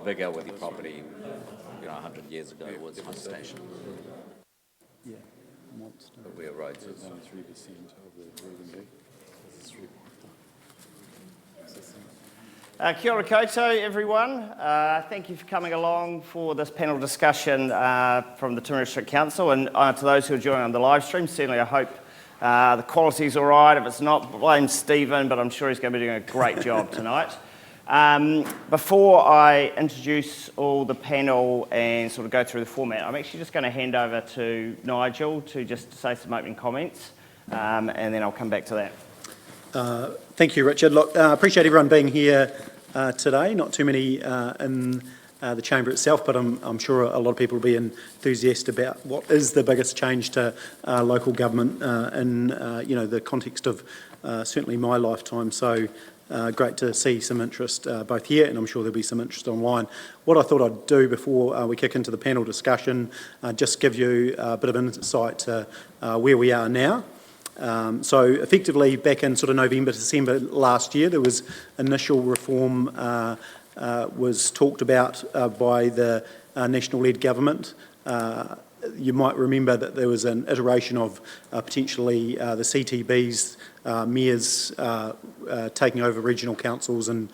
bigger with your property, 100 years ago was my station. Yeah, monster. But where roads is. 3% of the revenue. Kia ora koutou, everyone. Thank you for coming along for this panel discussion from the Timaru District Council, and to those who are joining on the live stream, certainly I hope the quality's all right. If it's not, blame Stephen, but I'm sure he's going to be doing a great job tonight. Before I introduce all the panel and sort of go through the format, I'm actually just going to hand over to Nigel to just say some opening comments, and then I'll come back to that. Thank you, Richard. Look, I appreciate everyone being here today. Not too many in the chamber itself, but I'm sure a lot of people will be enthusiastic about what is the biggest change to local government in the context of certainly my lifetime. So great to see some interest both here, and I'm sure there'll be some interest online. What I thought I'd do before we kick into the panel discussion, just give you a bit of insight to where we are now. So effectively back in sort of November, December last year, there was initial reform was talked about by the national-led government. You might remember that there was an iteration of potentially the CTBs, mayors taking over regional councils and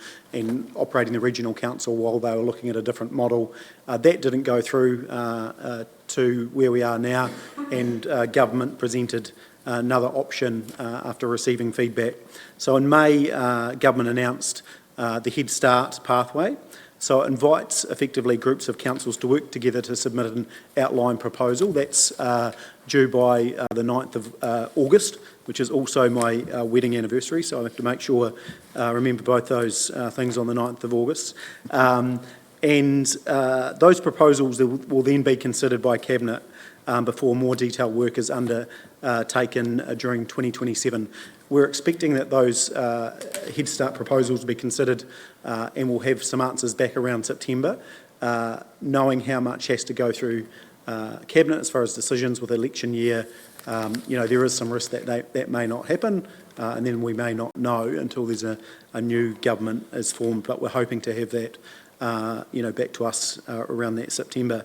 operating the regional council while they were looking at a different model. That didn't go through to where we are now, and government presented another option after receiving feedback. So in May, government announced the Head Start pathway. So it invites effectively groups of councils to work together to submit an outline proposal. That's due by the 9th of August, which is also my wedding anniversary, so I have to make sure remember both those things on the 9th of August. And those proposals will then be considered by Cabinet before more detailed work is undertaken during 2027. We're expecting that those Head Start proposals will be considered and we'll have some answers back around September, knowing how much has to go through Cabinet as far as decisions with election year. There is some risk that that may not happen, and then we may not know until there's a new government is formed, but we're hoping to have that back to us around that September.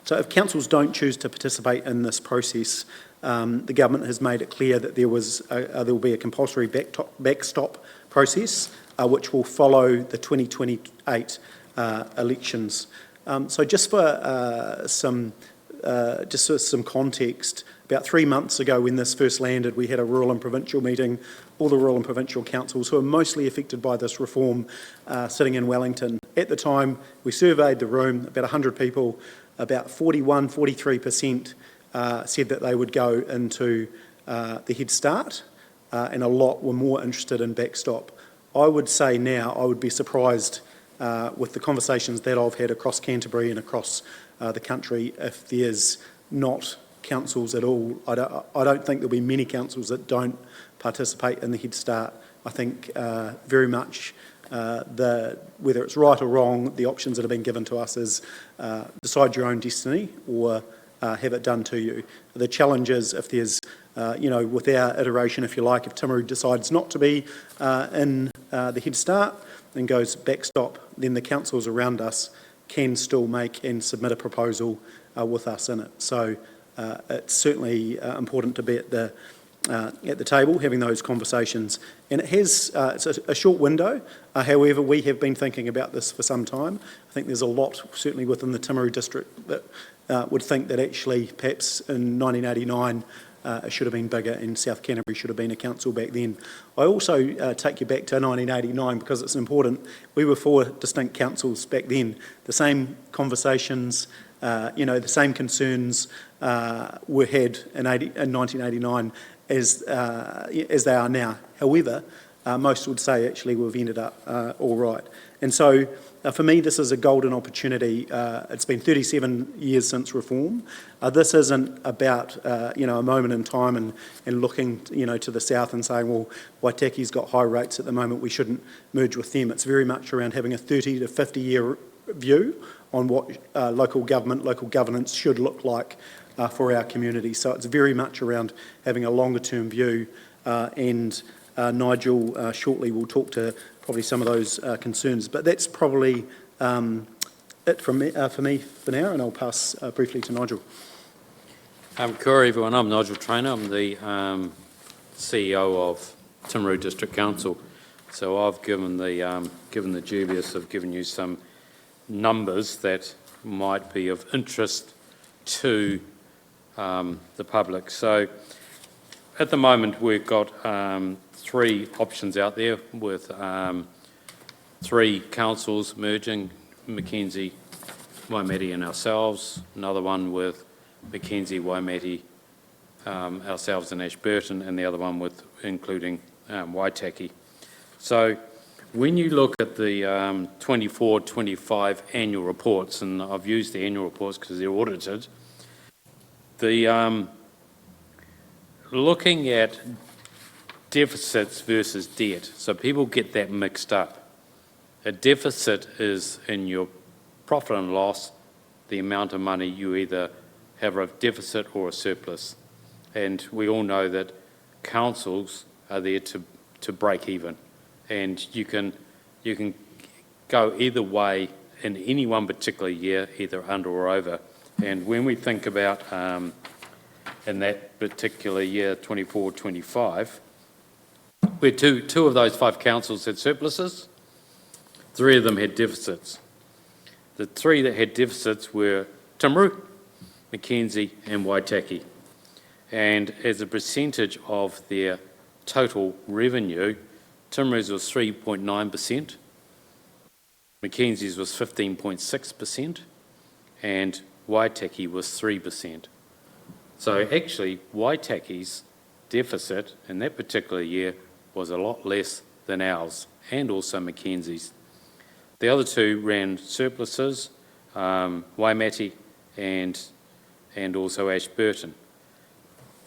So if councils don't choose to participate in this process, the government has made it clear that there will be a compulsory backstop process, which will follow the 2028 elections. So just for some context, about 3 months ago when this first landed, we had a rural and provincial meeting, all the rural and provincial councils who are mostly affected by this reform sitting in Wellington. At the time, we surveyed the room, about 100 people, about 43% said that they would go into the Head Start, and a lot were more interested in backstop. I would say now, I would be surprised with the conversations that I've had across Canterbury and across the country if there's not councils at all. I don't think there'll be many councils that don't participate in the Head Start. I think very much whether it's right or wrong, the options that have been given to us is decide your own destiny or have it done to you. The challenge is if there's, with our iteration, if you like, if Timaru decides not to be in the Head Start and goes backstop, then the councils around us can still make and submit a proposal with us in it. So it's certainly important to be at the table having those conversations. And it's a short window. However, we have been thinking about this for some time. I think there's a lot, certainly within the Timaru district, that would think that actually perhaps in 1989 it should have been bigger and South Canterbury should have been a council back then. I also take you back to 1989 because it's important. We were 4 distinct councils back then. The same conversations, the same concerns were had in 1989 as they are now. However, most would say actually we've ended up all right. And so for me, this is a golden opportunity. It's been 37 years since reform. This isn't about a moment in time and looking to the south and saying, well, Waitaki's got high rates at the moment, we shouldn't merge with them. It's very much around having a 30 to 50 year view on what local governance should look like for our community. So it's very much around having a longer term view, and Nigel shortly will talk to probably some of those concerns. But that's probably it from me, for me for now, and I'll pass briefly to Nigel. Kia ora everyone, I'm Nigel Trainer. I'm the CEO of Timaru District Council. So I've given the dubious of giving you some numbers that might be of interest to the public. So at the moment we've got 3 options out there with 3 councils merging, Mackenzie, Waimate and ourselves, another one with Mackenzie, Waimate, ourselves and Ashburton, and the other one with including Waitaki. So when you look at the 24-25 annual reports, and I've used the annual reports because they're audited, looking at deficits versus debt, so people get that mixed up. A deficit is in your profit and loss, the amount of money you either have a deficit or a surplus. And we all know that councils are there to break even. And you can go either way in any one particular year, either under or over. And when we think about in that particular year, 24-25, where two of those 5 councils had surpluses, 3 of them had deficits. The 3 that had deficits were Timaru, Mackenzie and Waitaki. And as a percentage of their total revenue, Timaru's was 3.9%, Mackenzie's was 15.6%, and Waitaki was 3%. So actually, Waitaki's deficit in that particular year was a lot less than ours, and also Mackenzie's. The other 2 ran surpluses, Waimate and also Ashburton.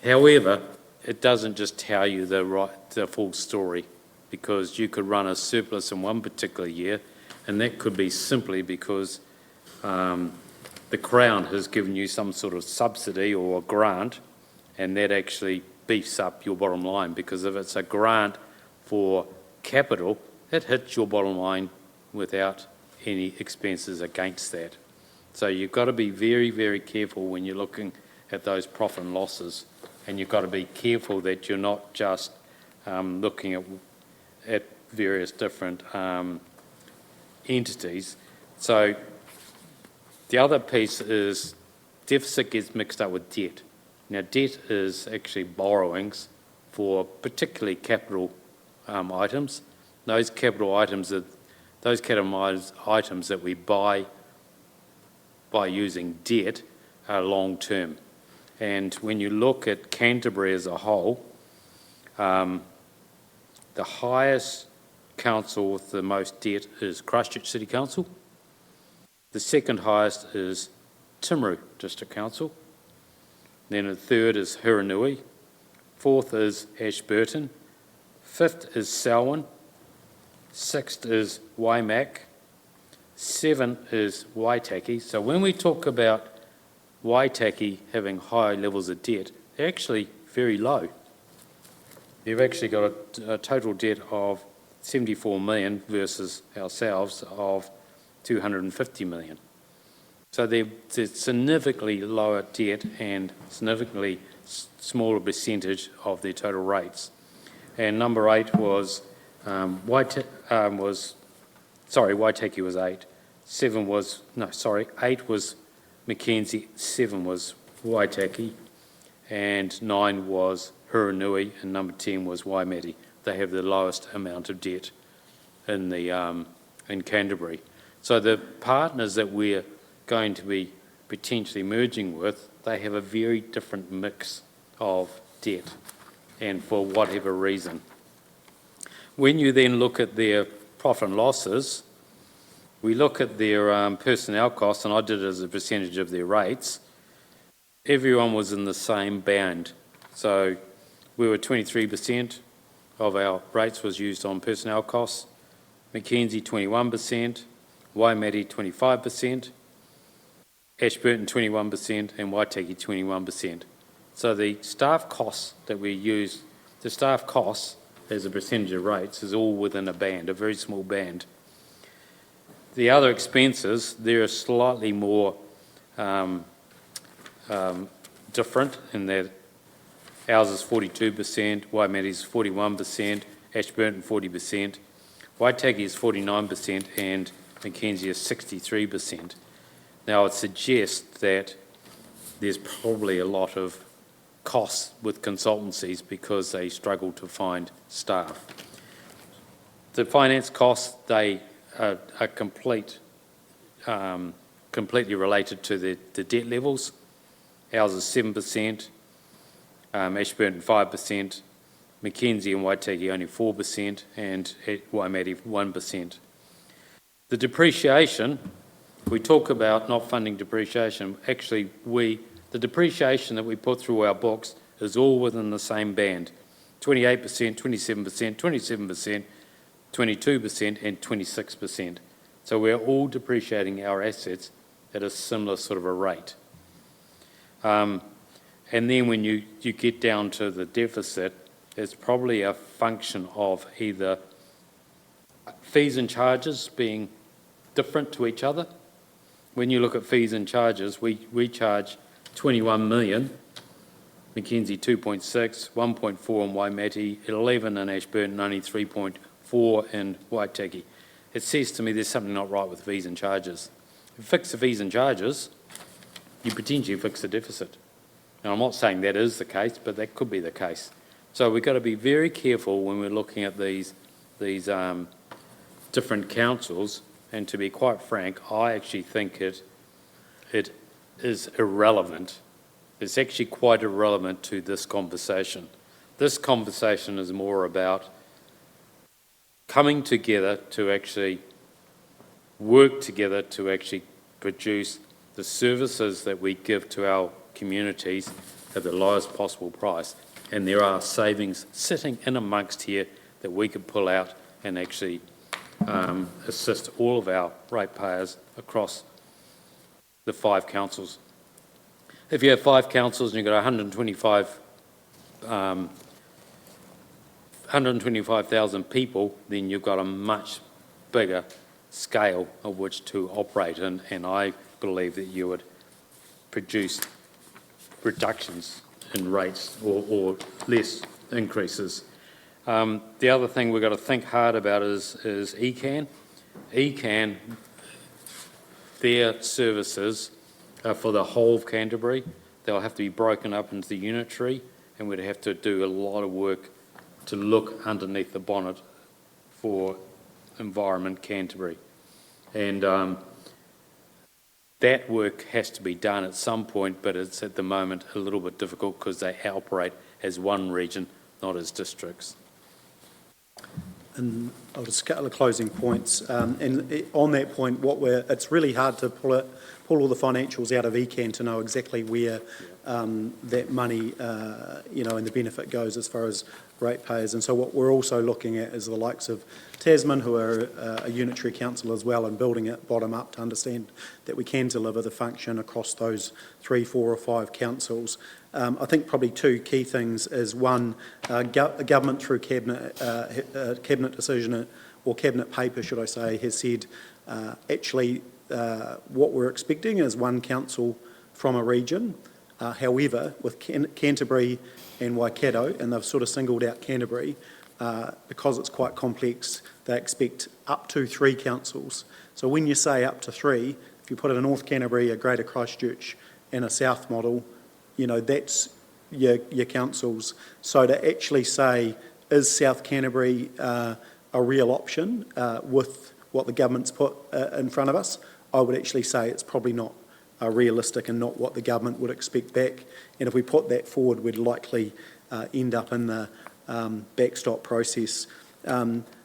However, it doesn't just tell you the full story, because you could run a surplus in one particular year, and that could be simply because the Crown has given you some sort of subsidy or a grant, and that actually beefs up your bottom line, because if it's a grant for capital, it hits your bottom line without any expenses against that. So you've got to be very, very careful when you're looking at those profit and losses, and you've got to be careful that you're not just looking at various different entities. So the other piece is deficit gets mixed up with debt. Now, debt is actually borrowings for particularly capital items. Those capital items that we buy by using debt are long term. And when you look at Canterbury as a whole, the highest council with the most debt is Christchurch City Council. The second highest is Timaru District Council. Then the third is Huranui. 4th is Ashburton. 5th is Selwyn. 6th is Waimak. 7th is Waitaki. So when we talk about Waitaki having high levels of debt, they're actually very low. They've actually got a total debt of 74 million versus ourselves of 250 million. So they're significantly lower debt and significantly smaller percentage of their total rates. And number 8 was Waitaki was 8. 8 was Mackenzie, 7 was Waitaki, and 9 was Huranui, and number 10 was Waimate. They have the lowest amount of debt in Canterbury. So the partners that we're going to be potentially merging with, they have a very different mix of debt, and for whatever reason. When you then look at their profit and losses, we look at their personnel costs, and I did it as a percentage of their rates. Everyone was in the same band. So we were 23% of our rates was used on personnel costs, Mackenzie 21%, Waimate 25%, Ashburton 21%, and Waitaki 21%. So the staff costs that we use, the staff costs as a percentage of rates is all within a band, a very small band. The other expenses, they're slightly more different in that ours is 42%, Waimati's 41%, Ashburton 40%, Waitaki is 49%, and Mackenzie is 63%. Now, I would suggest that there's probably a lot of costs with consultancies because they struggle to find staff. The finance costs, they are completely related to the debt levels. Ours is 7%, Ashburton 5%, Mackenzie and Waitaki only 4%, and Waimati 1%. The depreciation, we talk about not funding depreciation. Actually, the depreciation that we put through our books is all within the same band, 28%, 27%, 27%, 22% and 26%. So we're all depreciating our assets at a similar sort of a rate. And then when you get down to the deficit, it's probably a function of either fees and charges being different to each other. When you look at fees and charges, we charge 21 million, Mackenzie 2.6, 1.4 in Waimati, 11 in Ashburton, only 3.4 in Waitaki. It says to me there's something not right with fees and charges. If you fix the fees and charges, you potentially fix the deficit. Now, I'm not saying that is the case, but that could be the case. So we've got to be very careful when we're looking at these different councils, and to be quite frank, I actually think it is irrelevant. It's actually quite irrelevant to this conversation. This conversation is more about coming together to actually work together to actually produce the services that we give to our communities at the lowest possible price. And there are savings sitting in amongst here that we could pull out and actually assist all of our ratepayers across the 5 councils. If you have 5 councils and you've got 125,000 people, then you've got a much bigger scale of which to operate in, and I believe that you would produce reductions in rates or less increases. The other thing we've got to think hard about is ECAN. ECAN, their services are for the whole of Canterbury. They'll have to be broken up into the unitary, and we'd have to do a lot of work to look underneath the bonnet for Environment Canterbury. And that work has to be done at some point, but it's at the moment a little bit difficult because they operate as one region, not as districts. And I'll just couple of closing points. And on that point, it's really hard to pull all the financials out of ECAN to know exactly where that money, and the benefit goes as far as ratepayers. And so what we're also looking at is the likes of Tasman, who are a unitary council as well, and building it bottom up to understand that we can deliver the function across those 3, 4 or 5 councils. I think probably 2 key things is one, government through cabinet decision or cabinet paper, should I say, has said what we're expecting is 1 council from a region. However, with Canterbury and Waikato, and they've sort of singled out Canterbury, because it's quite complex, they expect up to 3 councils. So when you say up to 3, if you put in a North Canterbury, a Greater Christchurch and a South model, that's your councils. So to actually say, is South Canterbury a real option with what the government's put in front of us? I would actually say it's probably not realistic and not what the government would expect back. And if we put that forward, we'd likely end up in the backstop process.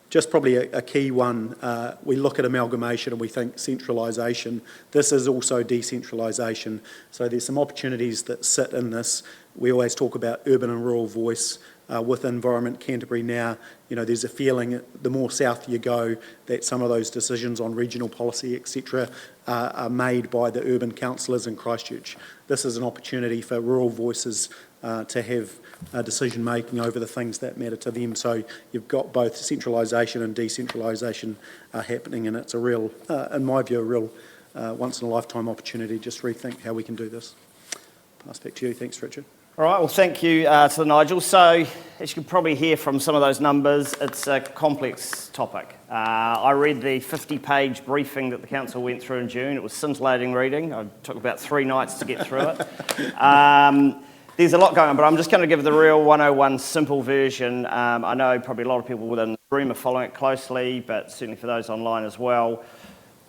Just probably a key one, we look at amalgamation and we think centralisation. This is also decentralisation. So there's some opportunities that sit in this. We always talk about urban and rural voice. with Environment Canterbury now, there's a feeling the more south you go that some of those decisions on regional policy, etc., are made by the urban councillors in Christchurch. This is an opportunity for rural voices to have decision-making over the things that matter to them. So you've got both centralisation and decentralisation happening, and it's a real, in my view, a real once-in-a-lifetime opportunity to just rethink how we can do this. Pass back to you. Thanks, Richard. All right, well, thank you to Nigel. So, as you can probably hear from some of those numbers, it's a complex topic. I read the 50-page briefing that the council went through in June. It was scintillating reading. It took about 3 nights to get through it. There's a lot going on, but I'm just going to give the real 101 simple version. I know probably a lot of people within the room are following it closely, but certainly for those online as well.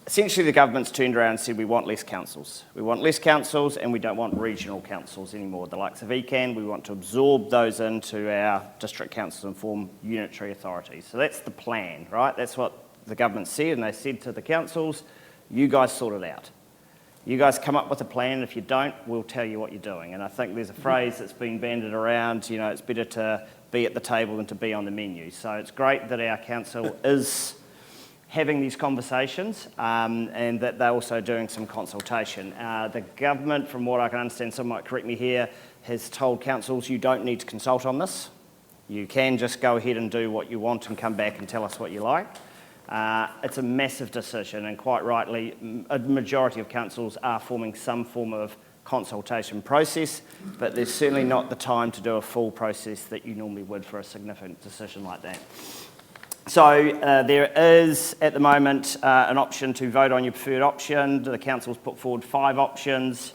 Essentially, the government's turned around and said we want less councils. We want less councils and we don't want regional councils anymore. The likes of ECAN, we want to absorb those into our district councils and form unitary authorities. So that's the plan, right? That's what the government said, and they said to the councils, you guys sort it out. You guys come up with a plan, and if you don't, we'll tell you what you're doing. And I think there's a phrase that's been bandied around, it's better to be at the table than to be on the menu. So it's great that our council is having these conversations and that they're also doing some consultation. The government, from what I can understand, someone might correct me here, has told councils you don't need to consult on this. You can just go ahead and do what you want and come back and tell us what you like. It's a massive decision, and quite rightly, a majority of councils are forming some form of consultation process, but there's certainly not the time to do a full process that you normally would for a significant decision like that. So there is, at the moment, an option to vote on your preferred option. The council's put forward 5 options.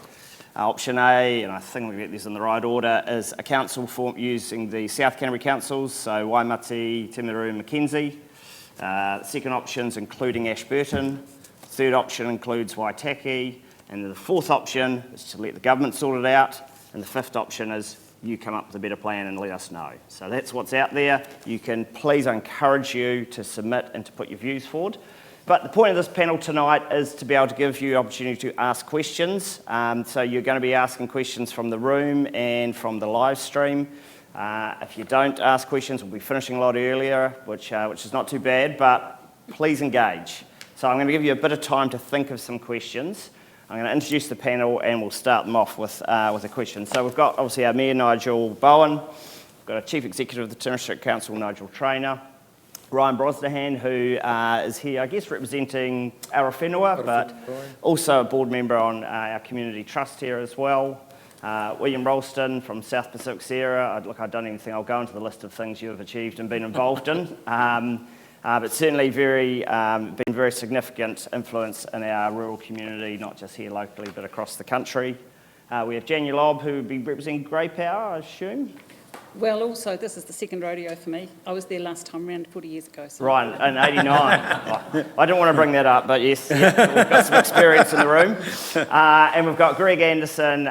Option A, and I think we get this in the right order, is a council form using the South Canterbury councils, so Waimati, Timaru and Mackenzie. The second option's including Ashburton. The third option includes Waitaki. And the fourth option is to let the government sort it out. And the fifth option is you come up with a better plan and let us know. So that's what's out there. You can, please, I encourage you to submit and to put your views forward. But the point of this panel tonight is to be able to give you the opportunity to ask questions. So you're going to be asking questions from the room and from the live stream. If you don't ask questions, we'll be finishing a lot earlier, which is not too bad, but please engage. So I'm going to give you a bit of time to think of some questions. I'm going to introduce the panel and we'll start them off with a question. So we've got obviously our Mayor, Nigel Bowen. We've got our Chief Executive of the Timaru District Council, Nigel Traynor. Ryan Brosnahan, who is here, I guess, representing Arawhenua, but also a board member on our Community Trust here as well. William Ralston from South Pacific Sierra. Look, I don't even think I'll go into the list of things you have achieved and been involved in. But certainly been very significant influence in our rural community, not just here locally, but across the country. We have Jania Lobb, who will be representing Grey Power, I assume. Well, also, this is the second rodeo for me. I was there last time around 40 years ago. So. Right, in 89. I didn't want to bring that up, but yes, we've got some experience in the room. And we've got Greg Anderson,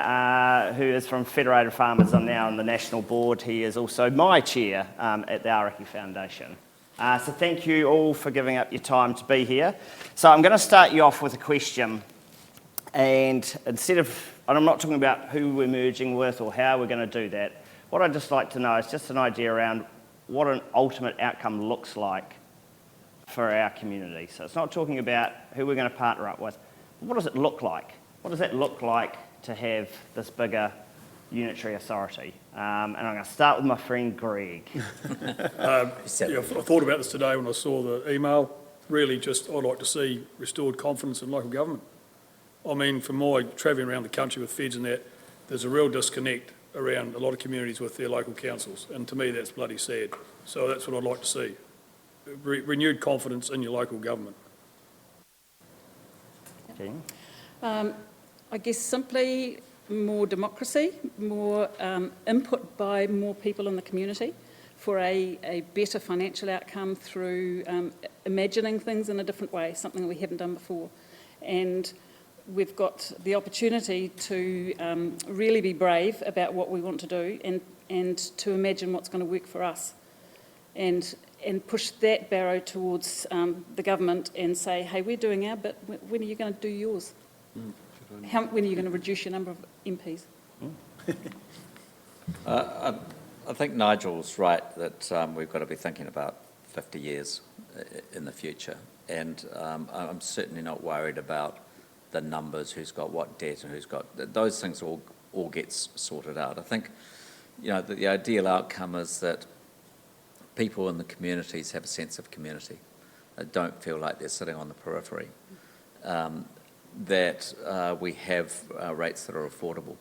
who is from Federated Farmers. I'm now on the national board. He is also my chair at the Araki Foundation. So thank you all for giving up your time to be here. So I'm going to start you off with a question. And and I'm not talking about who we're merging with or how we're going to do that. What I'd just like to know is just an idea around what an ultimate outcome looks like for our community. So it's not talking about who we're going to partner up with. But what does it look like? What does that look like to have this bigger unitary authority? And I'm going to start with my friend Greg. I thought about this today when I saw the email. Really just, I'd like to see restored confidence in local government. I mean, from my travelling around the country with feds and that, there's a real disconnect around a lot of communities with their local councils, and to me that's bloody sad. So that's what I'd like to see. Renewed confidence in your local government. Okay. I guess simply more democracy, more input by more people in the community for a better financial outcome through imagining things in a different way, something that we haven't done before. And we've got the opportunity to really be brave about what we want to do and to imagine what's going to work for us and push that barrow towards the government and say, hey, we're doing our bit, when are you going to do yours? When are you going to reduce your number of MPs? I think Nigel's right that we've got to be thinking about 50 years in the future. And I'm certainly not worried about the numbers, who's got what debt and who's got... Those things all gets sorted out. I think, the ideal outcome is that people in the communities have a sense of community. They don't feel like they're sitting on the periphery. That we have rates that are affordable.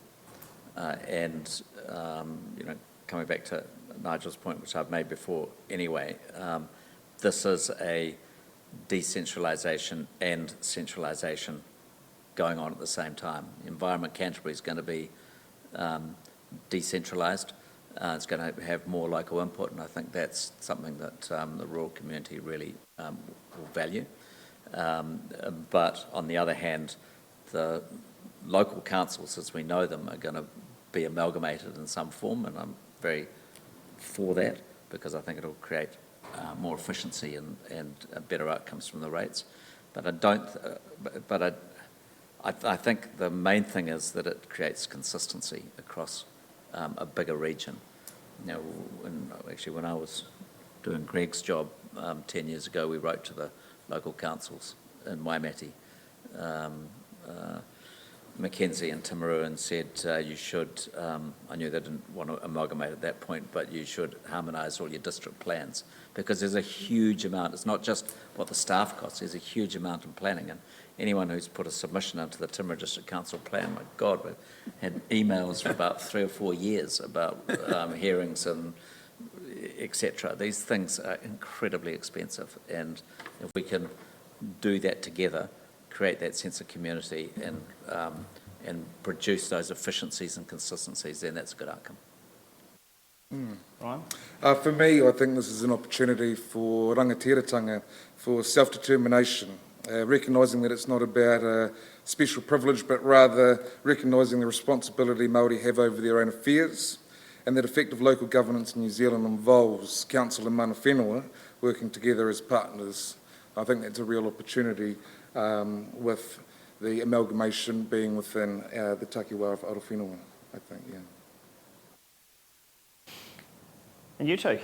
Coming back to Nigel's point, which I've made before anyway, this is a decentralisation and centralisation going on at the same time. Environment Canterbury is going to be decentralised. It's going to have more local input, and I think that's something that the rural community really will value. But on the other hand, the local councils, as we know them, are going to be amalgamated in some form, and I'm very for that because I think it'll create more efficiency and better outcomes from the rates. But I think the main thing is that it creates consistency across a bigger region. When I was doing Greg's job 10 years ago, we wrote to the local councils in Waimate, Mackenzie and Timaru, and said you should, I knew they didn't want to amalgamate at that point, but you should harmonise all your district plans, because there's a huge amount. It's not just what the staff costs, there's a huge amount in planning. And anyone who's put a submission into the Timaru District Council plan, my God, we've had emails for about 3 or 4 years about hearings and etc. These things are incredibly expensive, and if we can do that together, create that sense of community and produce those efficiencies and consistencies, then that's a good outcome. Ryan? For me, I think this is an opportunity for rangatiratanga, for self-determination, recognising that it's not about a special privilege, but rather recognising the responsibility Māori have over their own affairs, and that effective local governance in New Zealand involves council and mana whenua working together as partners. I think that's a real opportunity with the amalgamation being within the takiwā of Aorowhenua, I think, yeah. And you two?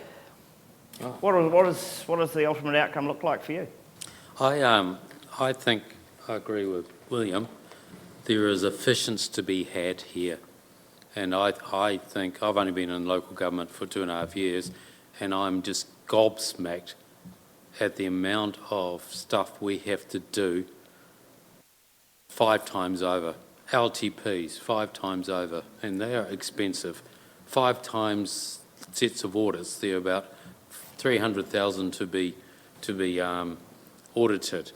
What does the ultimate outcome look like for you? I think I agree with William. There is efficiency to be had here. And I think I've only been in local government for 2.5 years, and I'm just gobsmacked at the amount of stuff we have to do 5 times over. LTPs 5 times over, and they are expensive. 5 times sets of audits, they're about 300,000 to be audited.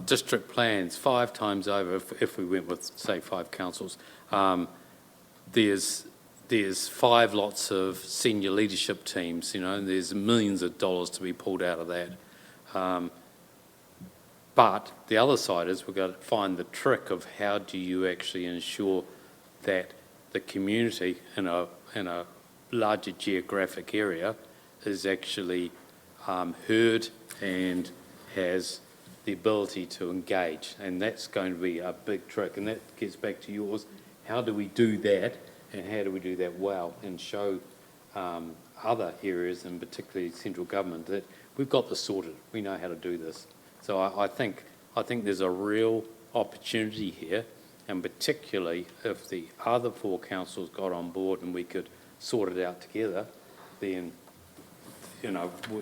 District plans 5 times over if we went with, say, 5 councils. There's 5 lots of senior leadership teams, and there's millions of dollars to be pulled out of that. But the other side is we've got to find the trick of how do you actually ensure that the community in a larger geographic area is actually heard and has the ability to engage, and that's going to be a big trick, and that gets back to yours. How do we do that, and how do we do that well, and show other areas, and particularly central government, that we've got this sorted, we know how to do this. So I think there's a real opportunity here, and particularly if the other 4 councils got on board and we could sort it out together, then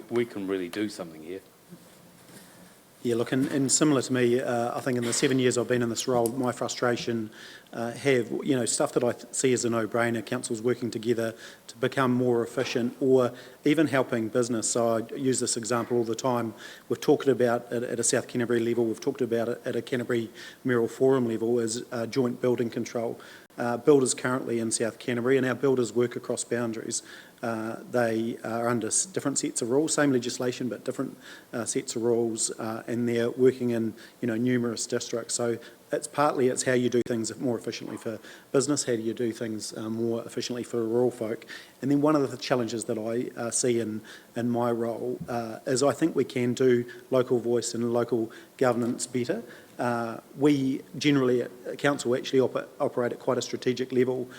we can really do something here. Yeah, look, and similar to me, I think in the 7 years I've been in this role, my frustration stuff that I see as a no-brainer, councils working together to become more efficient, or even helping business. So I use this example all the time. We've talked about it at a South Canterbury level, we've talked about it at a Canterbury Mayoral Forum level as joint building control. Builders currently in South Canterbury, and our builders work across boundaries. They are under different sets of rules, same legislation but different sets of rules, and they're working in numerous districts. So it's how you do things more efficiently for business, how do you do things more efficiently for rural folk. And then one of the challenges that I see in my role is I think we can do local voice and local governance better. we generally at council actually operate at quite a strategic level,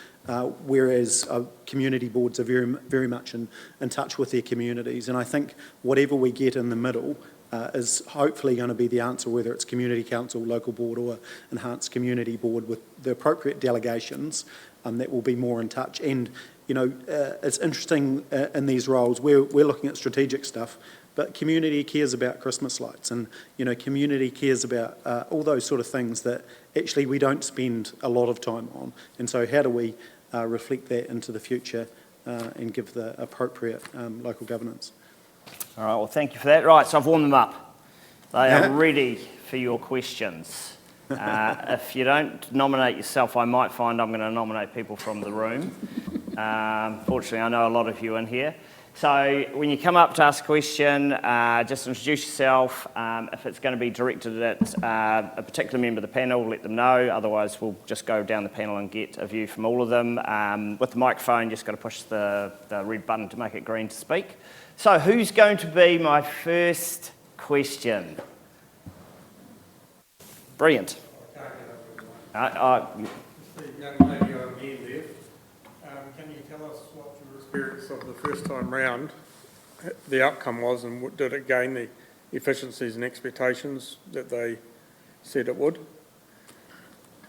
whereas community boards are very much in touch with their communities. And I think whatever we get in the middle is hopefully going to be the answer, whether it's community council, local board or enhanced community board with the appropriate delegations that will be more in touch. And, you know, it's interesting in these roles, we're looking at strategic stuff, but community cares about Christmas lights and, you know, community cares about all those sort of things that actually we don't spend a lot of time on. And so how do we reflect that into the future and give the appropriate local governance? All right, well, thank you for that. Right, so I've warmed them up. They are ready for your questions. If you don't nominate yourself, I might find I'm going to nominate people from the room. Fortunately, I know a lot of you in here. So when you come up to ask a question, just introduce yourself. If it's going to be directed at a particular member of the panel, let them know. Otherwise, we'll just go down the panel and get a view from all of them. With the microphone, just got to push the red button to make it green to speak. So who's going to be my first question? Brilliant. The young lady on the end there, can you tell us what your experience of the first time round, the outcome was, and did it gain the efficiencies and expectations that they said it would?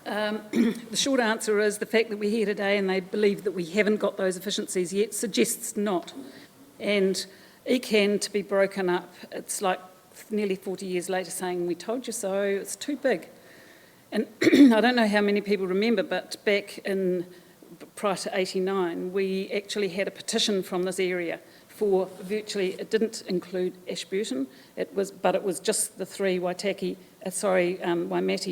The short answer is the fact that we're here today and they believe that we haven't got those efficiencies yet suggests not. And ECAN to be broken up, it's like nearly 40 years later saying, we told you so, it's too big. And I don't know how many people remember, but back in prior to 89, we actually had a petition from this area for virtually, it didn't include Ashburton, but it was just the three Waimati,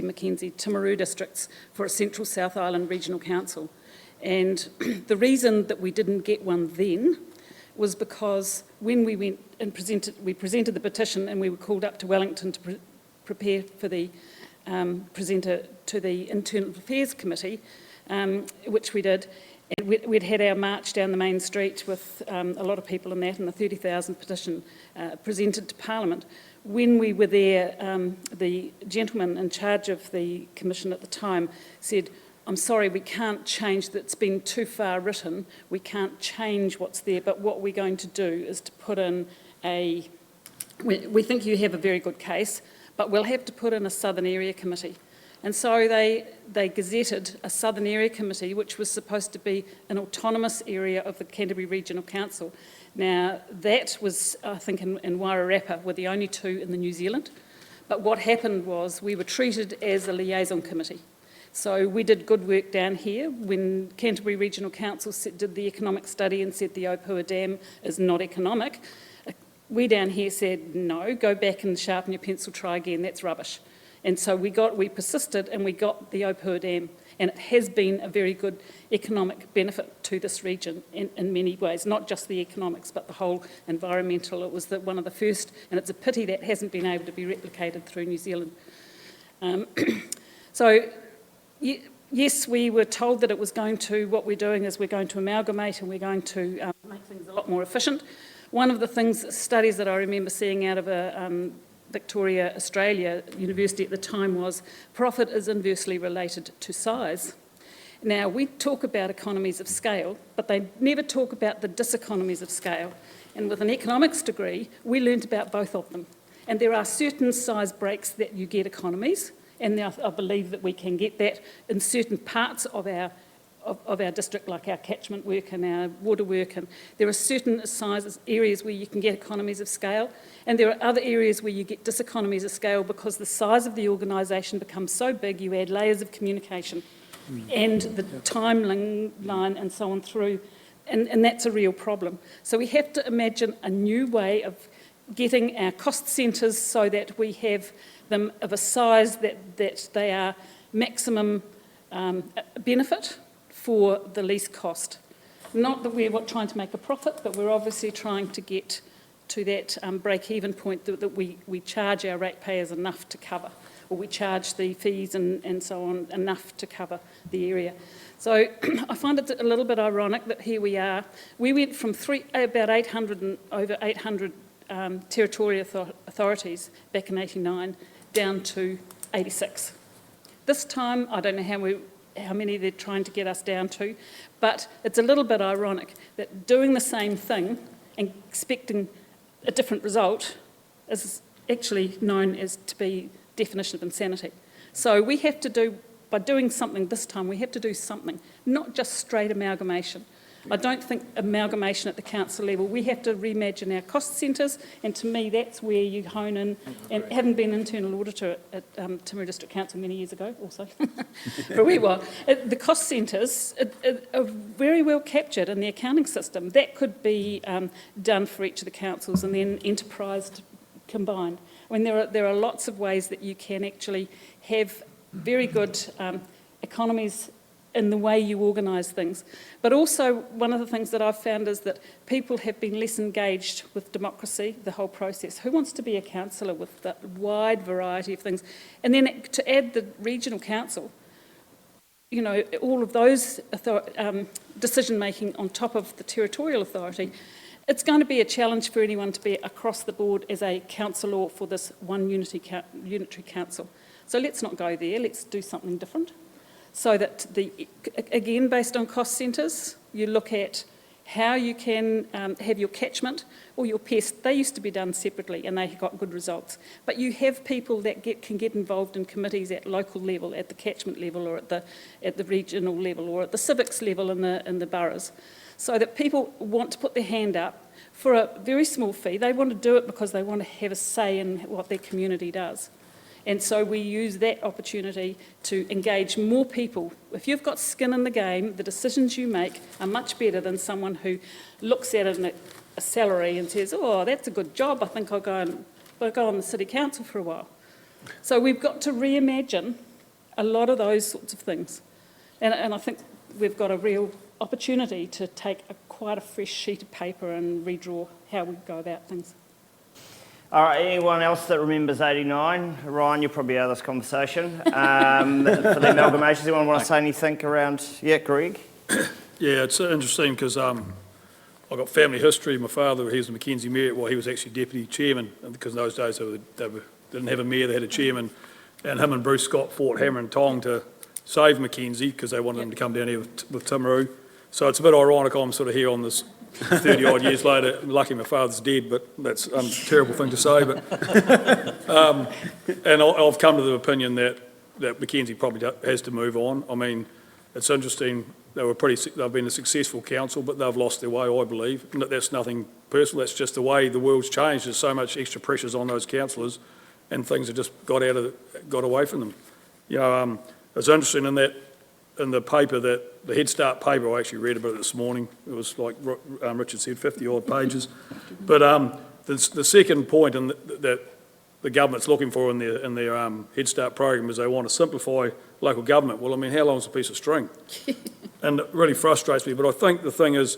Mackenzie, Timaru districts for a Central South Island Regional Council. And the reason that we didn't get one then was because when we went and presented the petition and we were called up to Wellington to prepare for the presenter to the Internal Affairs Committee, which we did, and we'd had our march down the main street with a lot of people in that, and the 30,000 petition presented to Parliament. When we were there, the gentleman in charge of the commission at the time said, I'm sorry, we can't change that, it's been too far written, we can't change what's there, but what we're going to do is to put in we think you have a very good case, but we'll have to put in a Southern Area Committee. And so they gazetted a Southern Area Committee, which was supposed to be an autonomous area of the Canterbury Regional Council. Now, that was, I think, in Wairarapa, were the only two in the New Zealand. But what happened was we were treated as a liaison committee. So we did good work down here. When Canterbury Regional Council did the economic study and said the Opua Dam is not economic, we down here said, no, go back and sharpen your pencil, try again, that's rubbish. And so we persisted and we got the Opua Dam. And it has been a very good economic benefit to this region in many ways, not just the economics, but the whole environmental. It was one of the first, and it's a pity that hasn't been able to be replicated through New Zealand. Yes, we were told that it was going to, what we're doing is we're going to amalgamate and we're going to make things a lot more efficient. One of the studies that I remember seeing out of Victoria, Australia University at the time was profit is inversely related to size. Now, we talk about economies of scale, but they never talk about the diseconomies of scale. And with an economics degree, we learnt about both of them. And there are certain size breaks that you get economies, and I believe that we can get that in certain parts of our district, like our catchment work and our water work, and there are certain areas where you can get economies of scale, and there are other areas where you get diseconomies of scale because the size of the organisation becomes so big, you add layers of communication and the timeline and so on through, and that's a real problem. So we have to imagine a new way of getting our cost centres so that we have them of a size that they are maximum benefit for the least cost. Not that we're trying to make a profit, but we're obviously trying to get to that break-even point that we charge our ratepayers enough to cover, or we charge the fees and so on enough to cover the area. So I find it a little bit ironic that here we are. We went from about 800 and over 800 territorial authorities back in '89 down to 86. This time, I don't know how many they're trying to get us down to, but it's a little bit ironic that doing the same thing and expecting a different result is actually known as to be definition of insanity. So we have to do, by doing something this time, we have to do something, not just straight amalgamation. I don't think amalgamation at the council level. We have to reimagine our cost centres, and to me that's where you hone in. And having been internal auditor at Timaru District Council many years ago also, for a wee while, the cost centres are very well captured in the accounting system. That could be done for each of the councils and then enterprised combined. I mean, there are lots of ways that you can actually have very good economies in the way you organise things. But also, one of the things that I've found is that people have been less engaged with democracy, the whole process. Who wants to be a councillor with that wide variety of things? And then to add the regional council, you know, all of those decision-making on top of the territorial authority, it's going to be a challenge for anyone to be across the board as a councillor for this one unitary council. So let's not go there, let's do something different. So that, again, based on cost centres, you look at how you can have your catchment or your pest. They used to be done separately and they got good results. But you have people that can get involved in committees at local level, at the catchment level, or at the regional level, or at the civics level in the boroughs. So that people want to put their hand up for a very small fee. They want to do it because they want to have a say in what their community does. And so we use that opportunity to engage more people. If you've got skin in the game, the decisions you make are much better than someone who looks at it in a salary and says, oh, that's a good job, I think I'll go on the city council for a while. So we've got to reimagine a lot of those sorts of things. And I think we've got a real opportunity to take quite a fresh sheet of paper and redraw how we go about things. All right, anyone else that remembers 89? Ryan, you're probably out of this conversation. For the amalgamations, anyone want to say anything around? Yeah, Greg? Yeah, it's interesting because I've got family history. My father, he was a Mackenzie mayor. Well, he was actually deputy chairman because in those days they didn't have a mayor, they had a chairman. And him and Bruce Scott fought hammer and tong to save Mackenzie because they wanted him to come down here with Timaru. So it's a bit ironic I'm sort of here on this 30-odd years later. Lucky my father's dead, but that's a terrible thing to say. But and I've come to the opinion that Mackenzie probably has to move on. I mean, it's interesting. They've been a successful council, but they've lost their way, I believe. That's nothing personal. That's just the way the world's changed. There's so much extra pressures on those councillors, and things have just got away from them. You know, it's interesting in the paper that the Head Start paper, I actually read about it this morning. It was like Richard said, 50-odd pages. But the second point that the government's looking for in their Head Start program is they want to simplify local government. Well, I mean, how long is a piece of string? And it really frustrates me. But I think the thing is,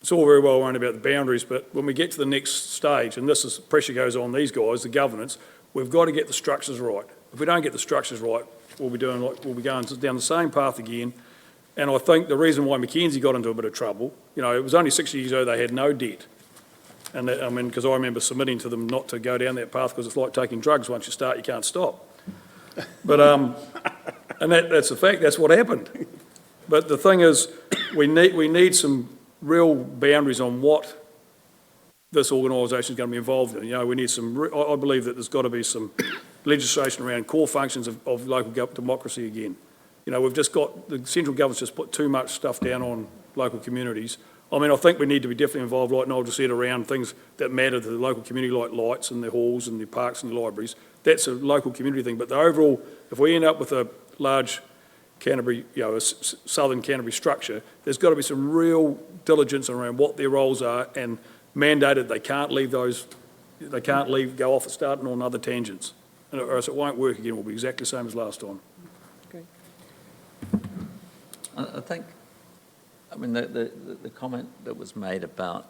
it's all very well worrying about the boundaries, but when we get to the next stage, and this is pressure goes on these guys, the governance, we've got to get the structures right. If we don't get the structures right, we'll be going down the same path again. And I think the reason why Mackenzie got into a bit of trouble, you know, it was only 6 years ago they had no debt. And that, I mean, because I remember submitting to them not to go down that path because it's like taking drugs. Once you start, you can't stop. But and that's a fact. That's what happened. But the thing is, we need some real boundaries on what this organisation is going to be involved in. You know, we need some. I believe that there's got to be some legislation around core functions of local democracy again. You know, we've just got the central government's just put too much stuff down on local communities. I mean, I think we need to be definitely involved, like Noel just said, around things that matter to the local community, like lights and the halls and the parks and the libraries. That's a local community thing. But the overall, if we end up with a large Canterbury, you know, a southern Canterbury structure, there's got to be some real diligence around what their roles are and mandated they can't go off and starting on other tangents. Or else it won't work again. It will be exactly the same as last time. Great. I think, I mean, the comment that was made about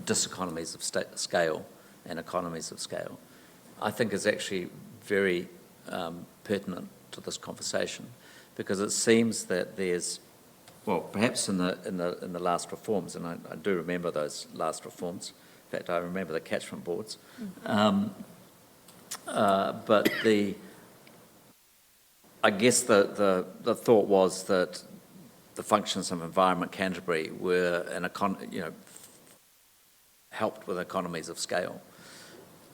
diseconomies of scale and economies of scale, I think is actually very pertinent to this conversation, because it seems that there's, well, perhaps in the last reforms, and I do remember those last reforms. In fact, I remember the catchment boards. But I guess the thought was that the functions of Environment Canterbury were helped with economies of scale.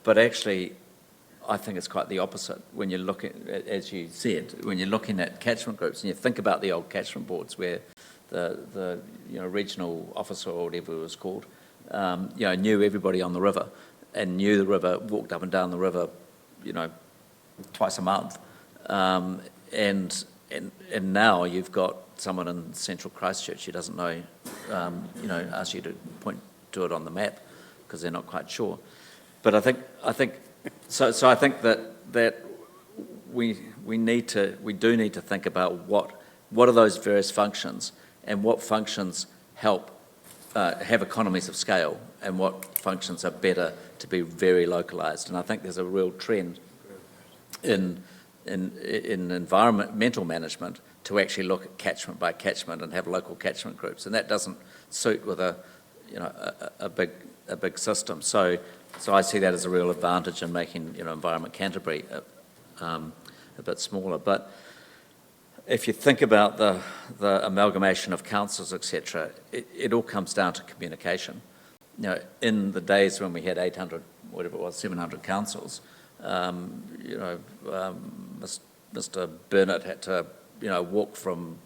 But actually, I think it's quite the opposite when you're looking, as you said, when you're looking at catchment groups and you think about the old catchment boards where the regional officer or whatever it was called, knew everybody on the river and knew the river, walked up and down the river, twice a month. And now you've got someone in central Christchurch who doesn't know, asks you to point to it on the map because they're not quite sure. But I think that we do need to think about what are those various functions and what functions help have economies of scale and what functions are better to be very localised. And I think there's a real trend in environmental management to actually look at catchment by catchment and have local catchment groups, and that doesn't suit with a big system. So I see that as a real advantage in making Environment Canterbury a bit smaller. But if you think about the amalgamation of councils, etc., it all comes down to communication. In the days when we had 800, whatever it was, 700 councils, Mr. Burnett had to, walk from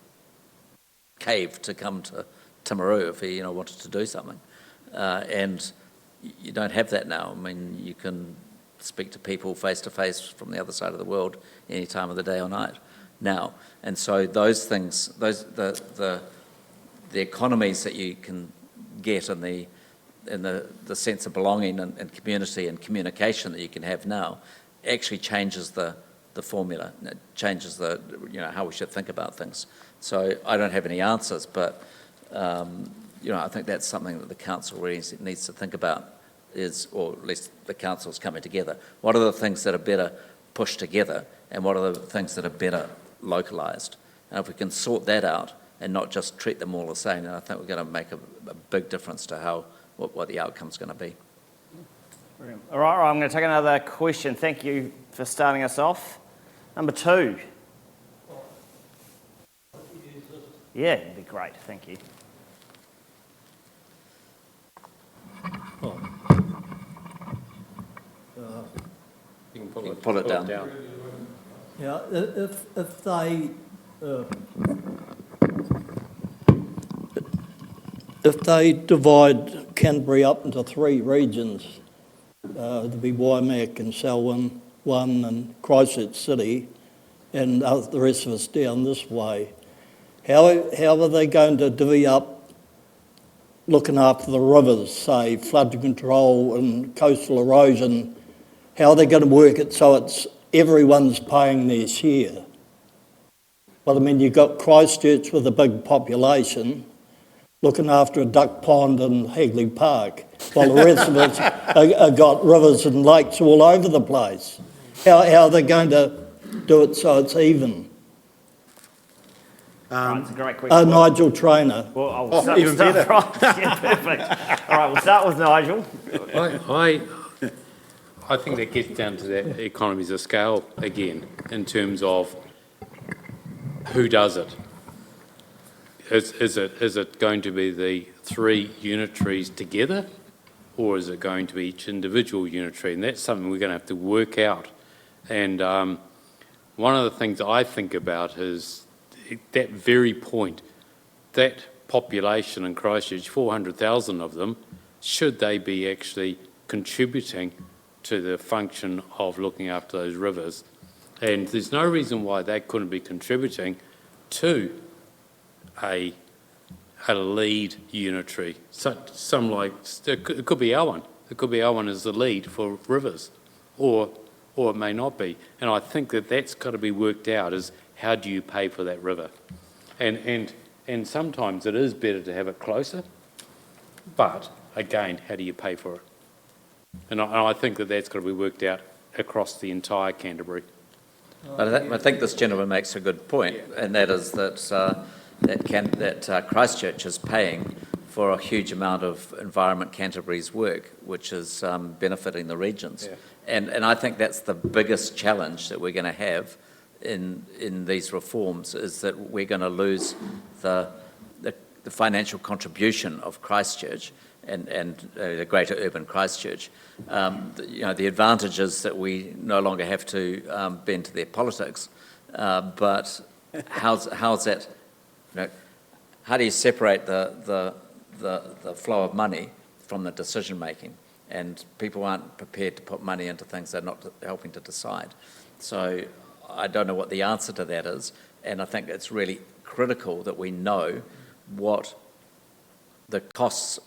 Cave to come to Timaru if he, wanted to do something. And you don't have that now. I mean, you can speak to people face to face from the other side of the world any time of the day or night now. And so those things, the economies that you can get in the sense of belonging and community and communication that you can have now actually changes the formula. It changes how we should think about things. So I don't have any answers, but I think that's something that the council really needs to think about, or at least the council's coming together. What are the things that are better pushed together, and what are the things that are better localised? And if we can sort that out and not just treat them all the same, then I think we're going to make a big difference to what the outcome's going to be. Brilliant. All right, I'm going to take another question. Thank you for starting us off. Number 2. Yeah, it'd be great. Thank you. You can pull it down. Yeah, if they divide Canterbury up into 3 regions, there'd be Waimak and Selwyn, one and Christchurch City, and the rest of us down this way. How are they going to divvy up looking after the rivers, say flood control and coastal erosion? How are they going to work it so it's everyone's paying their share? Well, I mean, you've got Christchurch with a big population looking after a duck pond in Hagley Park, while the rest of us have got rivers and lakes all over the place. How are they going to do it so it's even? Right, it's a great question. Nigel Traynor. Well, I'll start, even better. Right. Yeah, perfect. All right, we'll start with Nigel. I think that gets down to that economies of scale again, in terms of who does it. Is it going to be the 3 unitaries together, or is it going to be each individual unitary? And that's something we're going to have to work out. And one of the things I think about is that very point, that population in Christchurch, 400,000 of them, should they be actually contributing to the function of looking after those rivers? And there's no reason why they couldn't be contributing to a lead unitary. So it could be our one. It could be our one as the lead for rivers, or it may not be. And I think that's got to be worked out, is how do you pay for that river? And sometimes it is better to have it closer, but again, how do you pay for it? And I think that's got to be worked out across the entire Canterbury. I think this gentleman makes a good point, and that is that Christchurch is paying for a huge amount of Environment Canterbury's work, which is benefiting the regions. And I think that's the biggest challenge that we're going to have in these reforms, is that we're going to lose the financial contribution of Christchurch and the greater urban Christchurch. The advantages that we no longer have to bend to their politics, but how's that, how do you separate the flow of money from the decision making? And people aren't prepared to put money into things they're not helping to decide. So I don't know what the answer to that is, and I think it's really critical that we know what the costs,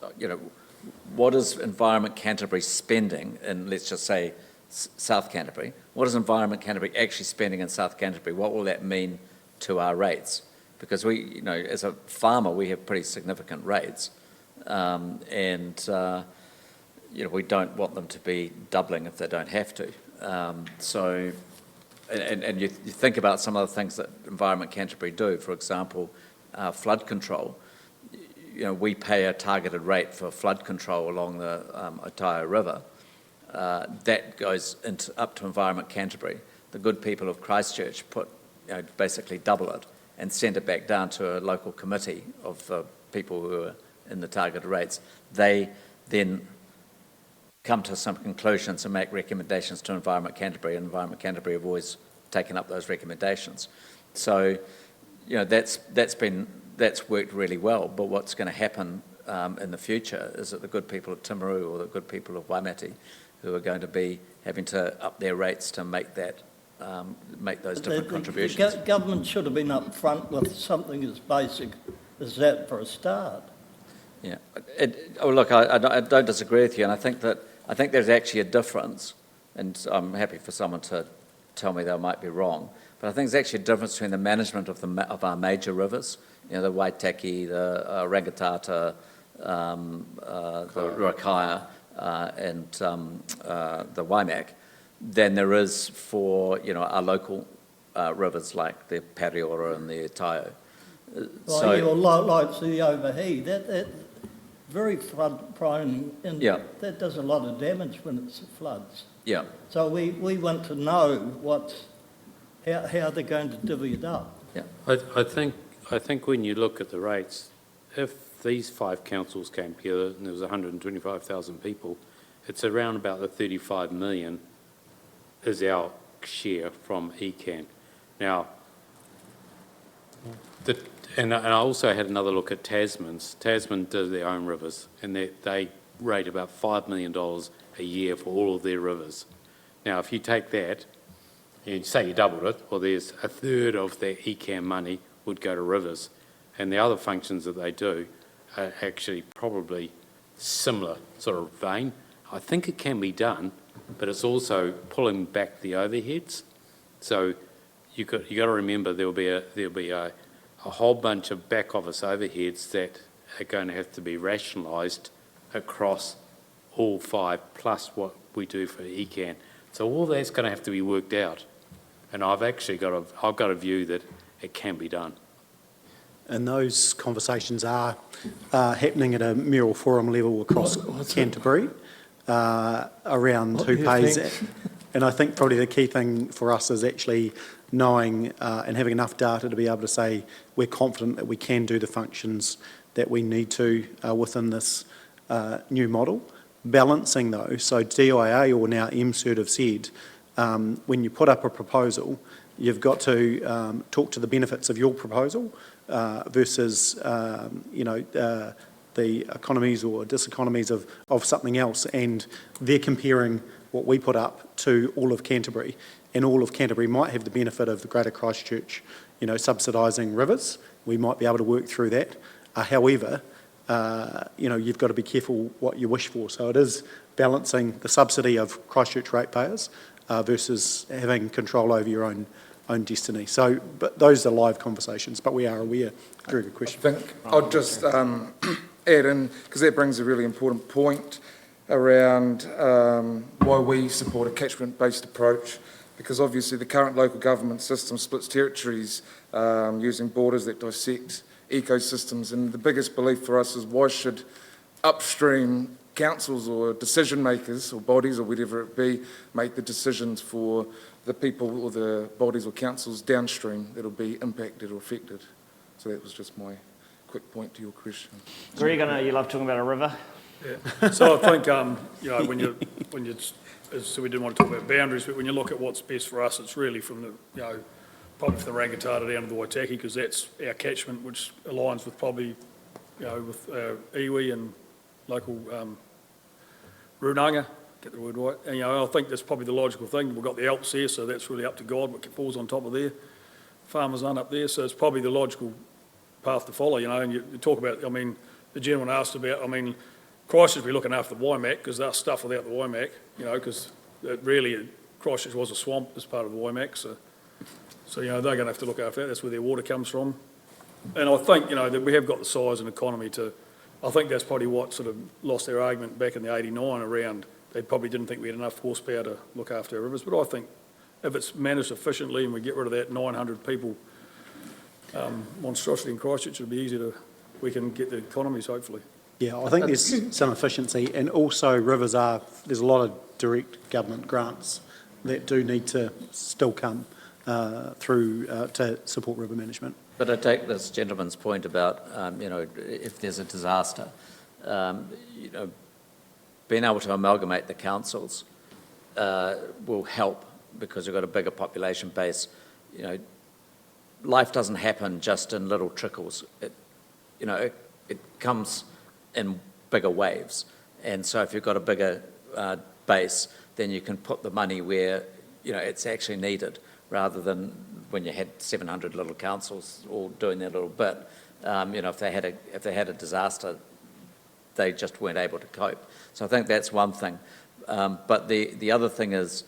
what is Environment Canterbury spending in, let's just say, South Canterbury? What is Environment Canterbury actually spending in South Canterbury? What will that mean to our rates? Because we, as a farmer, we have pretty significant rates, and we don't want them to be doubling if they don't have to. And you think about some of the things that Environment Canterbury do. For example, flood control. We pay a targeted rate for flood control along the Otago River. That goes up to Environment Canterbury. The good people of Christchurch basically double it and send it back down to a local committee of people who are in the targeted rates. They then come to some conclusions and make recommendations to Environment Canterbury, and Environment Canterbury have always taken up those recommendations. So, that's worked really well, but what's going to happen in the future is that the good people of Timaru or the good people of Waimate who are going to be having to up their rates to make those different contributions. The government should have been up front with something as basic as that for a start. Yeah. Look, I don't disagree with you, and I think there's actually a difference, and I'm happy for someone to tell me they might be wrong, but I think there's actually a difference between the management of our major rivers, the Waitaki, the Rangitata, the Ruakaya, and the Waimak, than there is for our local rivers like the Pariora and the Taio. Like the Overhead, that very flood prone, and that does a lot of damage when it floods. Yeah. So we want to know how they're going to divvy it up. Yeah. I think when you look at the rates, if these 5 councils came together and there was 125,000 people, it's around about the 35 million is our share from ECAN. Now, and I also had another look at Tasman's. Tasman does their own rivers, and they rate about $5 million a year for all of their rivers. Now, if you take that, and say you doubled it, well, there's a third of their ECAN money would go to rivers, and the other functions that they do are actually probably similar sort of vein. I think it can be done, but it's also pulling back the overheads. So you got to remember there'll be a whole bunch of back office overheads that are going to have to be rationalised across all 5 plus what we do for ECAN. So all that's going to have to be worked out, and I've got a view that it can be done. And those conversations are happening at a mayoral forum level across Canterbury around who pays. And I think probably the key thing for us is actually knowing and having enough data to be able to say we're confident that we can do the functions that we need to within this new model. Balancing though, so DIA or now MCERT have said when you put up a proposal, you've got to talk to the benefits of your proposal versus the economies or diseconomies of something else, and they're comparing what we put up to all of Canterbury, and all of Canterbury might have the benefit of the Greater Christchurch, subsidising rivers. We might be able to work through that. However, you've got to be careful what you wish for. So it is balancing the subsidy of Christchurch ratepayers versus having control over your own destiny. So, but those are live conversations, but we are aware. Very good question. I think I'll just add in, because that brings a really important point around why we support a catchment-based approach, because obviously the current local government system splits territories using borders that dissect ecosystems. And the biggest belief for us is why should upstream councils or decision makers or bodies or whatever it be make the decisions for the people or the bodies or councils downstream that'll be impacted or affected. So that was just my quick point to your question. Greg, I know you love talking about a river. Yeah. So I think, so we didn't want to talk about boundaries, but when you look at what's best for us, it's really from the, probably from the Rangitata down to the Waitaki, because that's our catchment, which aligns with probably, with iwi and local runanga, get the word right. And, I think that's probably the logical thing. We've got the Alps there, so that's really up to God what falls on top of there. Farmers aren't up there, so it's probably the logical path to follow, and you talk about, the gentleman asked about, Christchurch will be looking after the Waimak, because they're stuff without the Waimak, because Christchurch was a swamp as part of the Waimak, so they're going to have to look after that. That's where their water comes from. And I think, that we have got the size and economy to, I think that's probably what sort of lost their argument back in the 89 around, they probably didn't think we had enough horsepower to look after our rivers, but I think if it's managed efficiently and we get rid of that 900 people monstrosity in Christchurch, it'll be easier we can get the economies, hopefully. Yeah, I think there's some efficiency, and also rivers there's a lot of direct government grants that do need to still come through to support river management. But I take this gentleman's point about, if there's a disaster, being able to amalgamate the councils will help because we've got a bigger population base. Life doesn't happen just in little trickles. It comes in bigger waves. And so if you've got a bigger base, then you can put the money where, it's actually needed, rather than when you had 700 little councils all doing their little bit. If they had a disaster, they just weren't able to cope. So I think that's one thing. But the other thing is,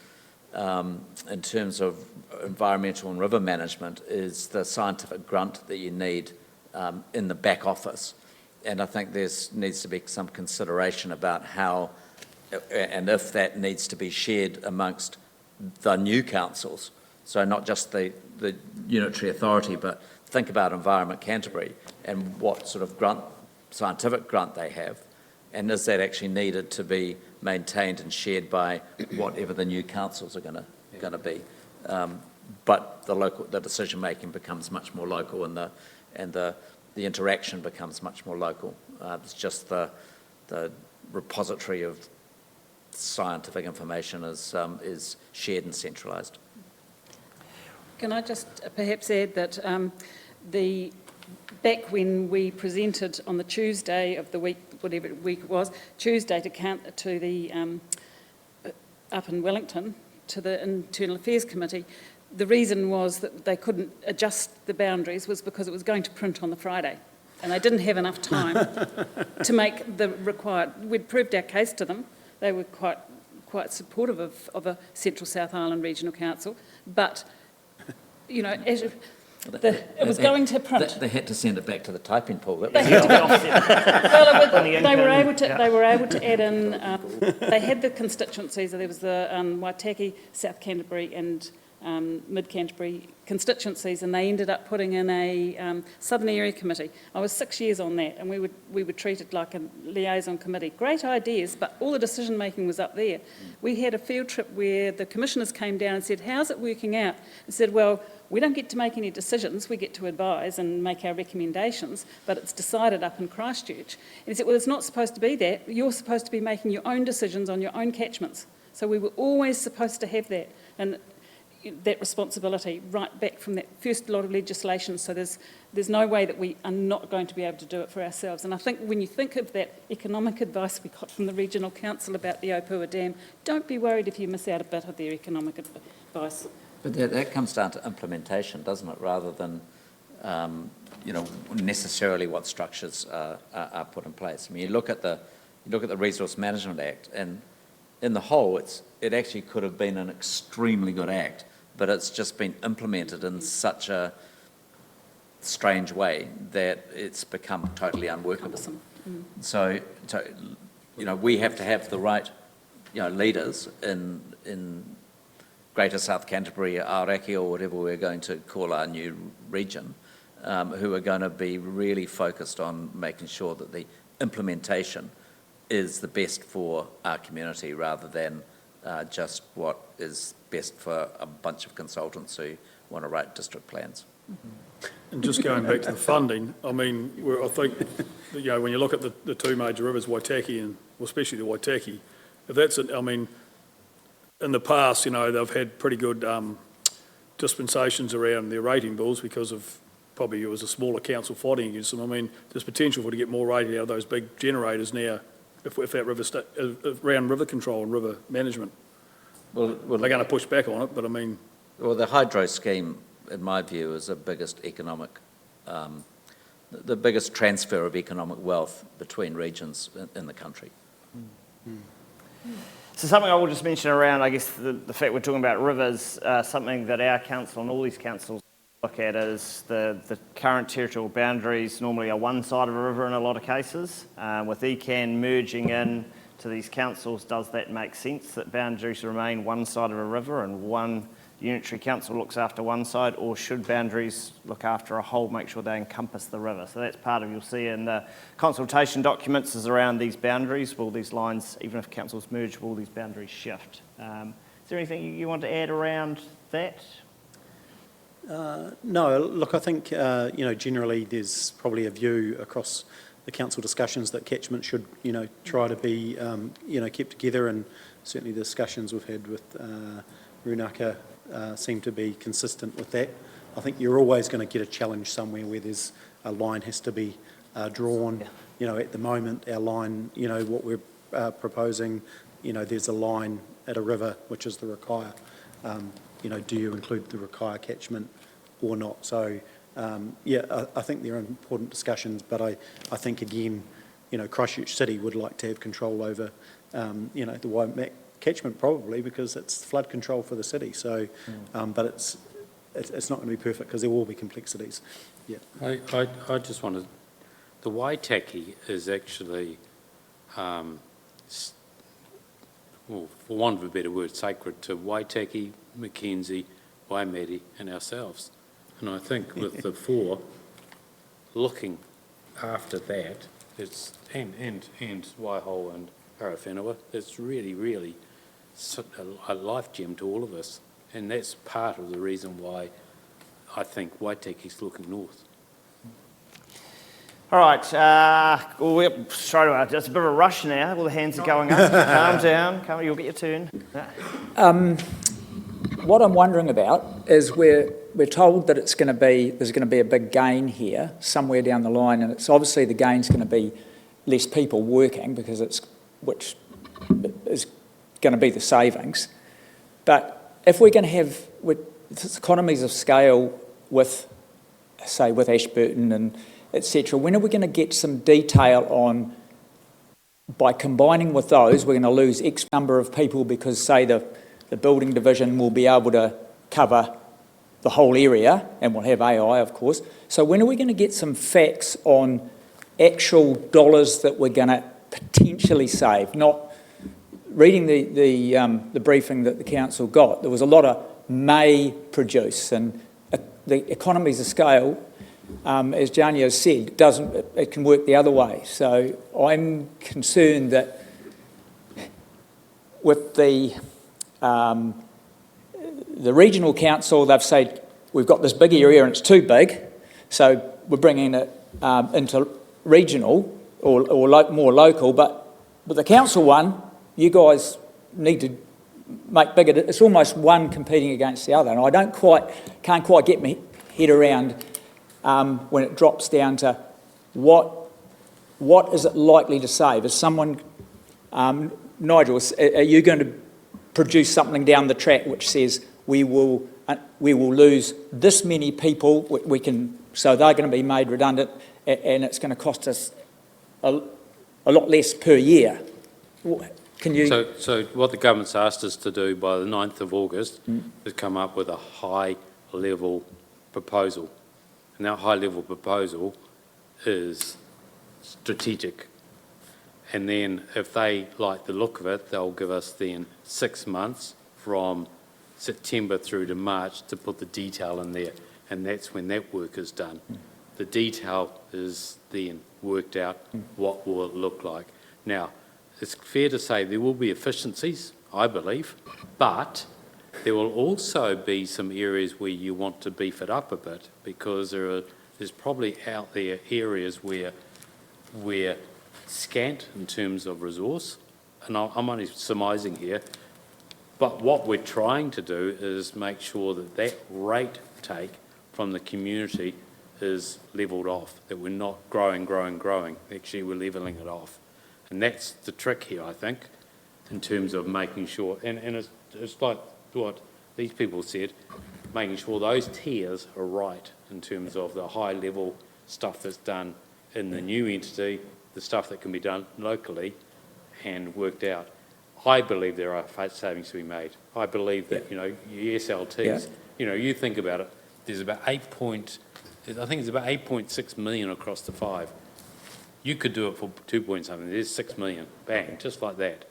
in terms of environmental and river management, is the scientific grunt that you need in the back office. And I think there needs to be some consideration about how and if that needs to be shared amongst the new councils. So not just the unitary authority, but think about Environment Canterbury and what sort of scientific grunt they have. And is that actually needed to be maintained and shared by whatever the new councils are going to be? But the decision making becomes much more local, and the interaction becomes much more local. It's just the repository of scientific information is shared and centralised. Can I just perhaps add that back when we presented on the Tuesday of the week, whatever week it was, Tuesday to the up in Wellington to the Internal Affairs Committee, the reason was that they couldn't adjust the boundaries was because it was going to print on the Friday, and they didn't have enough time to make the required. We'd proved our case to them. They were quite supportive of a Central South Island Regional Council, but it was going to print. They had to send it back to the typing pool. They were able to add in. They had the constituencies. There was the Waitaki, South Canterbury, and Mid Canterbury constituencies, and they ended up putting in a Southern Area Committee. I was 6 years on that, and we were treated like a liaison committee. Great ideas, but all the decision making was up there. We had a field trip where the commissioners came down and said, "How's it working out?" And said, "Well, we don't get to make any decisions. We get to advise and make our recommendations, but it's decided up in Christchurch." And he said, "Well, it's not supposed to be that. You're supposed to be making your own decisions on your own catchments." So we were always supposed to have that, and that responsibility right back from that first lot of legislation. So there's no way that we are not going to be able to do it for ourselves. And I think when you think of that economic advice we got from the Regional Council about the Opua Dam, don't be worried if you miss out a bit of their economic advice. But that comes down to implementation, doesn't it, rather than necessarily what structures are put in place. I mean, you look at the Resource Management Act, and in the whole, it actually could have been an extremely good act, but it's just been implemented in such a strange way that it's become totally unworkable. So we have to have the right, leaders in Greater South Canterbury, Aoraki, or whatever we're going to call our new region, who are going to be really focused on making sure that the implementation is the best for our community rather than just what is best for a bunch of consultants who want to write district plans. And just going back to the funding, I mean, I think, that, when you look at the two major rivers, Waitaki and, well, especially the Waitaki, if that's, I mean, in the past, they've had pretty good dispensations around their rating bills because of probably it was a smaller council fighting against them. I mean, there's potential for to get more rating out of those big generators now if that river, around river control and river management. Well, They're going to push back on it, but I mean... Well, the hydro scheme, in my view, is the biggest the biggest transfer of economic wealth between regions in the country. So something I will just mention around, I guess, the fact we're talking about rivers, something that our council and all these councils look at is the current territorial boundaries normally are one side of a river in a lot of cases. With ECAN merging in to these councils, does that make sense that boundaries remain one side of a river and one unitary council looks after one side, or should boundaries look after a whole, make sure they encompass the river? So that's part of, you'll see in the consultation documents is around these boundaries. Will these lines, even if councils merge, will these boundaries shift? Is there anything you want to add around that? No, look, I think, generally there's probably a view across the council discussions that catchment should, try to be, kept together, and certainly the discussions we've had with Runaka seem to be consistent with that. I think you're always going to get a challenge somewhere where there's a line has to be drawn. Yeah. At the moment, our line, what we're proposing, there's a line at a river, which is the Rakaia. Do you include the Rakaia catchment or not? So, I think there are important discussions, but I think, again, Christchurch City would like to have control over, the Waimak catchment probably because it's flood control for the city. So, but it's not going to be perfect because there will be complexities. Yeah. I just wanted, the Waitaki is actually, well, for want of a better word, sacred to Waitaki, Mackenzie, Waimate and ourselves. And I think with the four looking after that, it's and Waiho and Arawhenua, it's really a life gem to all of us, and that's part of the reason why I think Waitaki's looking north. All right, we're straight away. It's a bit of a rush now. All the hands are going up. Calm down. You'll get your turn. What I'm wondering about is we're told that there's going to be a big gain here somewhere down the line, and it's obviously the gain's going to be less people working which is going to be the savings. But if we're going to have economies of scale with Ashburton and etc., when are we going to get some detail on, by combining with those, we're going to lose X number of people because, say, the building division will be able to cover the whole area, and we'll have AI, of course. So when are we going to get some facts on actual dollars that we're going to potentially save? Not reading the briefing that the council got, there was a lot of may produce, and the economies of scale, as Janio said, it can work the other way. So I'm concerned that with the regional council, they've said we've got this big area and it's too big, so we're bringing it into regional or more local. But the council one, you guys need to make bigger. It's almost one competing against the other, and I can't quite get my head around when it drops down to what is it likely to save? Is someone, Nigel, are you going to produce something down the track which says we will lose this many people, so they're going to be made redundant, and it's going to cost us a lot less per year? Can you? So what the government's asked us to do by the 9th of August is come up with a high-level proposal. And that high-level proposal is strategic. And then if they like the look of it, they'll give us then 6 months from September through to March to put the detail in there. And that's when that work is done. The detail is then worked out, what will it look like. Now, it's fair to say there will be efficiencies, I believe, but there will also be some areas where you want to beef it up a bit, because there's probably out there areas where we're scant in terms of resource, and I'm only surmising here, but what we're trying to do is make sure that that rate take from the community is levelled off, that we're not growing. Actually, we're levelling it off. And that's the trick here, I think, in terms of making sure, and it's like what these people said, making sure those tiers are right in terms of the high-level stuff that's done in the new entity, the stuff that can be done locally and worked out. I believe there are savings to be made. I believe that, your SLTs, you think about it, there's about 8.6 million across the 5. You could do it for 2 point something. There's 6 million, bang, just like that.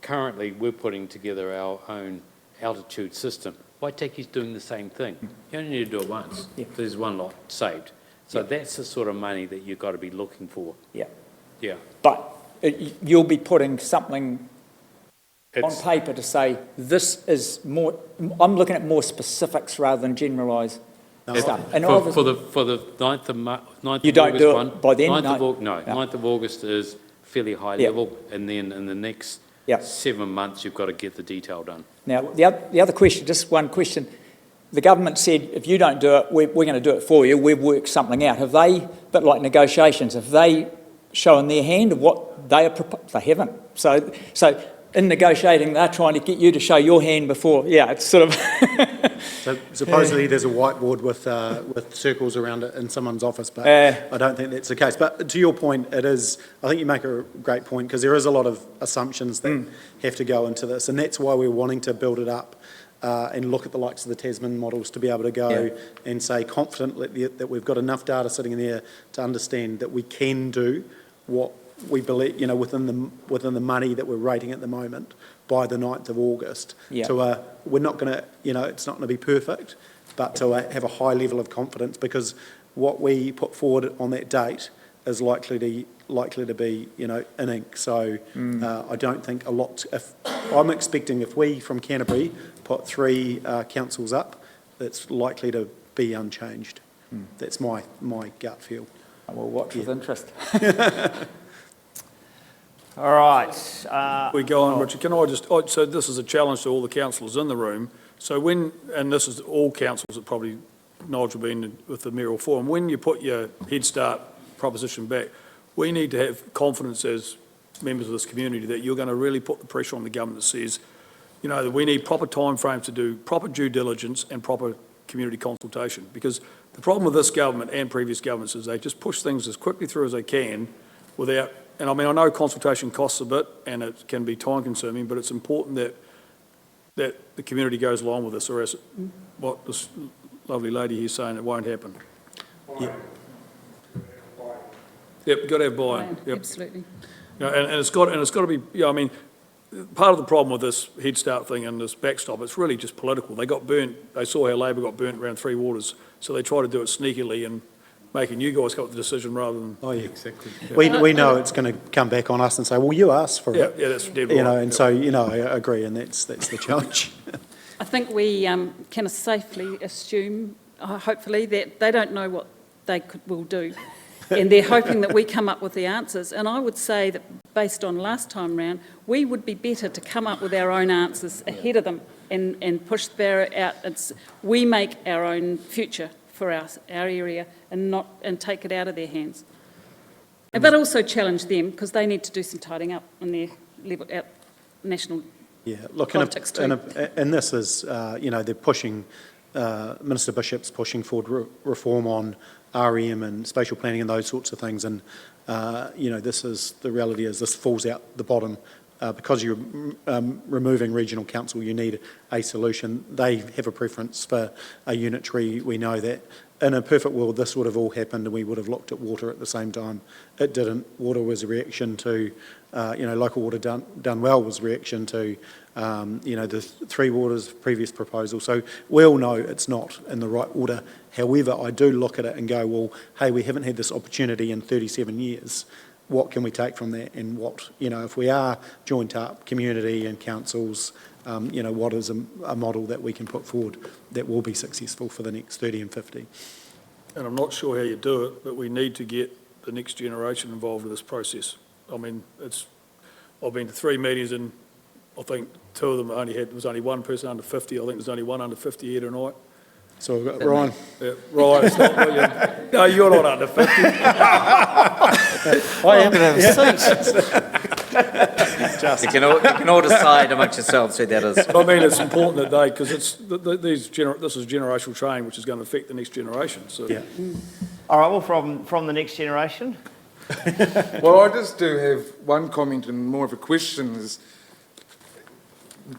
Currently, we're putting together our own altitude system. Waitaki's doing the same thing. You only need to do it once. There's one lot saved. So that's the sort of money that you've got to be looking for. Yeah. Yeah. But you'll be putting something on paper to say, this is more, I'm looking at more specifics rather than generalised stuff. And For the 9th of You don't August do it one, by then? 9th of August is fairly high level, and then in the next 7 months, you've got to get the detail done. Now, the other question, just one question. The government said, if you don't do it, we're going to do it for you. We've worked something out. Have they, a bit like negotiations, have they shown their hand of what they are proposing? They haven't. So in negotiating, they're trying to get you to show your hand before. Yeah, it's sort of... So supposedly there's a whiteboard with circles around it in someone's office, but I don't think that's the case. But to your point, it is, I think you make a great point, because there is a lot of assumptions that have to go into this, and that's why we're wanting to build it up and look at the likes of the Tasman models to be able to go and say confidently that we've got enough data sitting in there to understand that we can do what we believe, within the money that we're rating at the moment by the 9th of August. We're not going to, it's not going to be perfect, but to have a high level of confidence, because what we put forward on that date is likely to be, in ink. So I don't think a lot. I'm expecting if we from Canterbury put 3 councils up, it's likely to be unchanged. That's my gut feel. We'll watch with interest. All right. We go on, Richard. Can I just, so this is a challenge to all the councillors in the room. So and this is all councils that probably Nigel been with the mayoral forum, when you put your Head Start proposition back, we need to have confidence as members of this community that you're going to really put the pressure on the government that says, that we need proper timeframes to do proper due diligence and proper community consultation. Because the problem with this government and previous governments is they just push things as quickly through as they can without, and I know consultation costs a bit and it can be time consuming, but it's important that the community goes along with this, or else what this lovely lady here is saying, it won't happen. Yep, you've got to have buy-in. Yep. Absolutely. And it's got to be, part of the problem with this Head Start thing and this backstop, it's really just political. They got burnt, they saw how Labor got burnt around Three Waters, so they try to do it sneakily and making you guys come up with the decision rather than... Oh, yeah, exactly. Yeah. We know it's going to come back on us and say, well, you asked for it. Yeah, that's dead right. So, I agree, and that's the challenge. I think we can safely assume, hopefully, that they don't know what they will do. And they're hoping that we come up with the answers. And I would say that based on last time round, we would be better to come up with our own answers ahead of them and push their out. We make our own future for our area and take it out of their hands. But also challenge them, because they need to do some tidying up on their level, national politics too. And this is, they're pushing, Minister Bishop's pushing forward reform on REM and spatial planning and those sorts of things. And, this is, the reality is this falls out the bottom. Because you're removing regional council, you need a solution. They have a preference for a unitary. We know that. In a perfect world, this would have all happened and we would have looked at water at the same time. It didn't. Water was a reaction to, local water done well was a reaction to the Three Waters previous proposal. So we all know it's not in the right order. However, I do look at it and go, well, hey, we haven't had this opportunity in 37 years. What can we take from that? And what, if we are joint up, community and councils, what is a model that we can put forward that will be successful for the next 30 and 50? And I'm not sure how you do it, but we need to get the next generation involved in this process. I mean, I've been to 3 meetings and I think 2 of them there was only one person under 50. I think there's only one under 50 here tonight. So we've got Ryan. Yeah, Ryan, it's not William. No, you're not under 50. I am. You can all decide amongst yourselves who that is. I mean, it's important that because this is generational change which is going to affect the next generation. So. Yeah. All right, well, from the next generation. Well, I just do have one comment and more of a question is,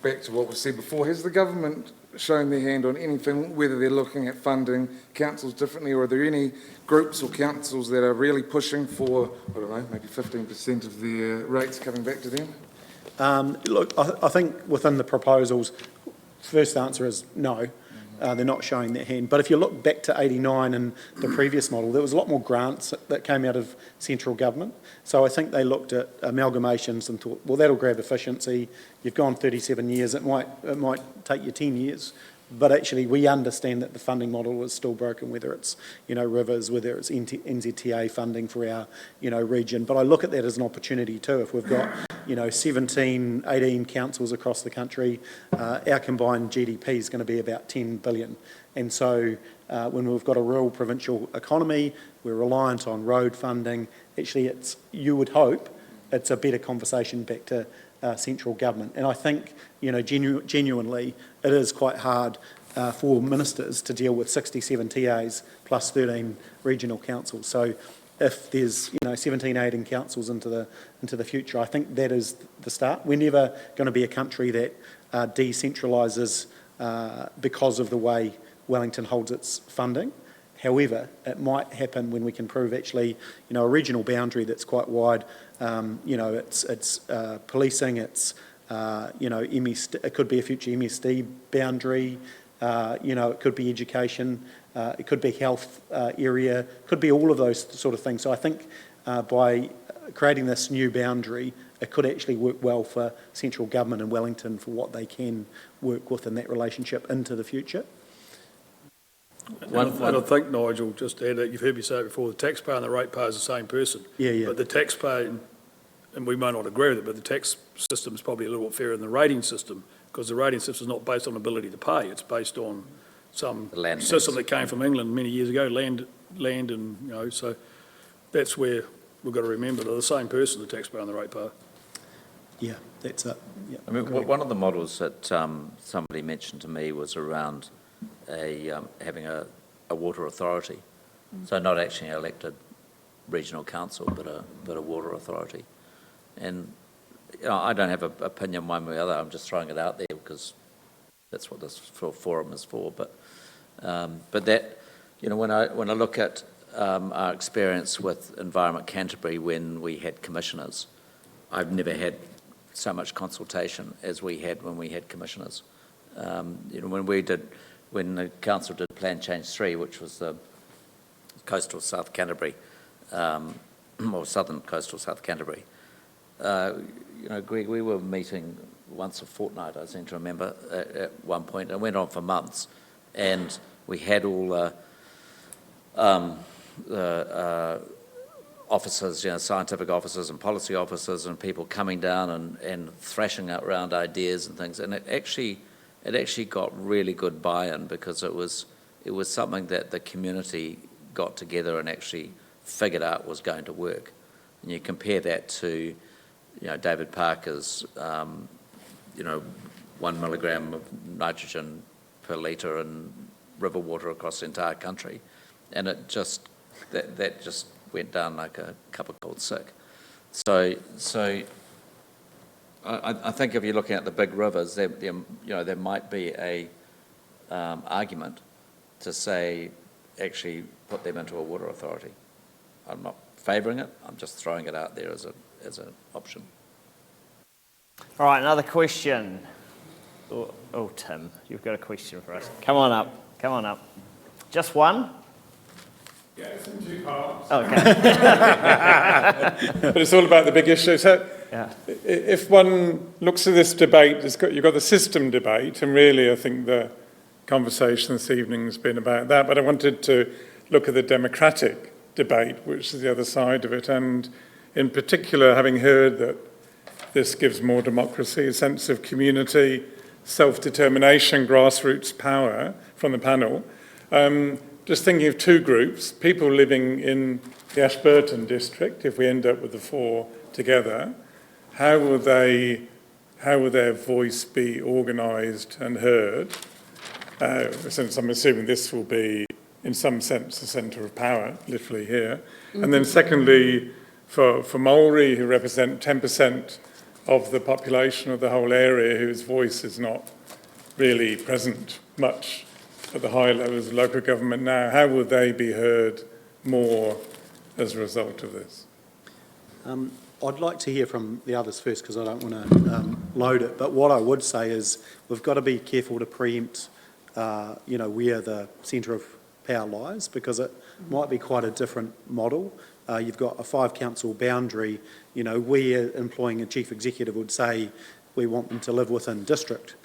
back to what was said before, has the government shown their hand on anything, whether they're looking at funding councils differently, or are there any groups or councils that are really pushing for, I don't know, maybe 15% of their rates coming back to them? Look, I think within the proposals, first answer is no. They're not showing their hand. But if you look back to 89 and the previous model, there was a lot more grants that came out of central government. So I think they looked at amalgamations and thought, well, that'll grab efficiency. You've gone 37 years. It might take you 10 years. But actually, we understand that the funding model is still broken, whether it's, rivers, whether it's NZTA funding for our, region. But I look at that as an opportunity too. If we've got, 17, 18 councils across the country, our combined GDP is going to be about 10 billion. And so when we've got a rural provincial economy, we're reliant on road funding. Actually, you would hope it's a better conversation back to central government. And I think, genuinely, it is quite hard for ministers to deal with 67 TAs plus 13 regional councils. So if there's 17, 18 councils into the future, I think that is the start. We're never going to be a country that decentralises because of the way Wellington holds its funding. However, it might happen when we can prove actually, a regional boundary that's quite wide. It's policing. It's MSD, it could be a future MSD boundary. It could be education. It could be health area. It could be all of those sort of things. So I think by creating this new boundary, it could actually work well for central government in Wellington for what they can work with in that relationship into the future. And I think, Nigel, just to add that, you've heard me say it before, the taxpayer and the ratepayer is the same person. Yeah. But the taxpayer, and we may not agree with it, but the tax system is probably a little bit fairer than the rating system, because the rating system is not based on ability to pay. It's based on some system that came from England many years ago, land and, so that's where we've got to remember they're the same person, the taxpayer and the ratepayer. Yeah, that's it. Yeah, I mean, one of the models that somebody mentioned to me was around having a water authority. So not actually an elected regional council, but a water authority. And I don't have an opinion one way or the other. I'm just throwing it out there because that's what this forum is for. But that, when I look at our experience with Environment Canterbury when we had commissioners, I've never had so much consultation as we had when we had commissioners. When the council did Plan Change 3, which was the coastal South Canterbury, or southern coastal South Canterbury, Greg, we were meeting once a fortnight, I seem to remember, at one point. It went on for months, and we had all the officers, scientific officers and policy officers and people coming down and thrashing out around ideas and things, and it actually got really good buy-in because it was something that the community got together and actually figured out was going to work. And you compare that to, David Parker's, 1 milligram of nitrogen per litre in river water across the entire country, and it just that just went down like a cup of cold sick. So I think if you're looking at the big rivers, there might be a argument to say actually put them into a water authority. I'm not favouring it. I'm just throwing it out there as an option. All right, another question. Oh, Tim, you've got a question for us. Come on up. Come on up. Just one? Yeah, it's in two parts. Okay. But it's all about the big issue. So Yeah. if one looks at this debate, you've got the system debate, and really I think the conversation this evening has been about that, but I wanted to look at the democratic debate, which is the other side of it, and in particular, having heard that this gives more democracy, a sense of community, self-determination, grassroots power from the panel. Just thinking of two groups, people living in the Ashburton district, if we end up with the four together, how will their voice be organised and heard? Since I'm assuming this will be, in some sense, the centre of power, literally here. And then secondly, for Maori, who represent 10% of the population of the whole area, whose voice is not really present much at the high levels of local government now, how will they be heard more as a result of this? I'd like to hear from the others first because I don't want to load it. But what I would say is we've got to be careful to preempt, where the centre of power lies, because it might be quite a different model. You've got a 5-council boundary. We employing a chief executive would say we want them to live within district.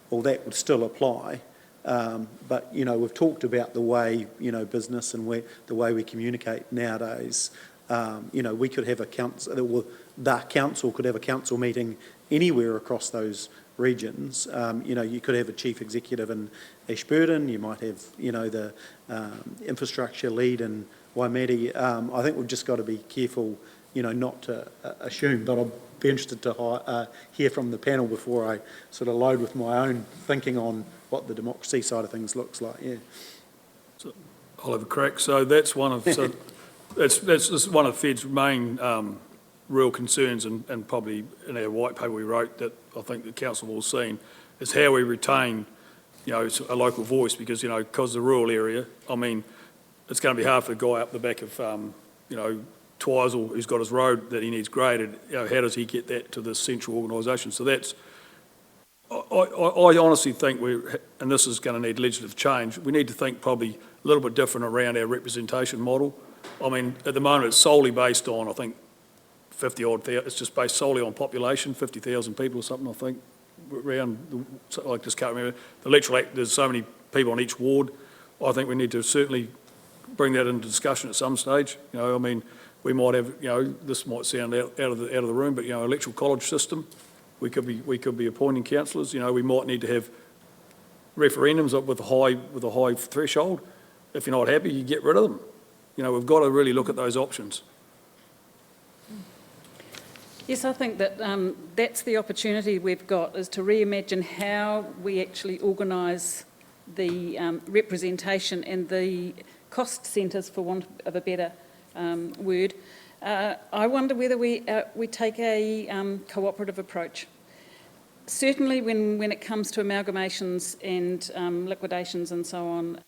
Well, that would still apply. But we've talked about the way, business and the way we communicate nowadays. We could have the council could have a council meeting anywhere across those regions. You could have a chief executive in Ashburton, you might have, the infrastructure lead in Waimeri. I think we've just got to be careful, not to assume, but I'll be interested to hear from the panel before I sort of load with my own thinking on what the democracy side of things looks like, yeah. So I'll have a crack. So that's one of that's one of Fed's main real concerns, and probably in our white paper we wrote that I think the council will have seen, is how we retain, a local voice, because because the rural area, it's going to be hard for the guy up the back of Twizel who's got his road that he needs graded. How does he get that to the central organisation? So that's. I honestly think and this is going to need legislative change, we need to think probably a little bit different around our representation model. At the moment it's solely based on, I think, 50-odd, it's just based solely on population, 50,000 people or something, I think, around, I just can't remember. The electoral act, there's so many people on each ward. I think we need to certainly bring that into discussion at some stage. We might have, this might sound out of the room, but electoral college system. We could be appointing councillors. We might need to have referendums with a high threshold. If you're not happy, you get rid of them. We've got to really look at those options. Yes, I think that that's the opportunity we've got, is to reimagine how we actually organise the representation and the cost centres, for want of a better word. I wonder whether we take a cooperative approach. Certainly when it comes to amalgamations and liquidations and so on,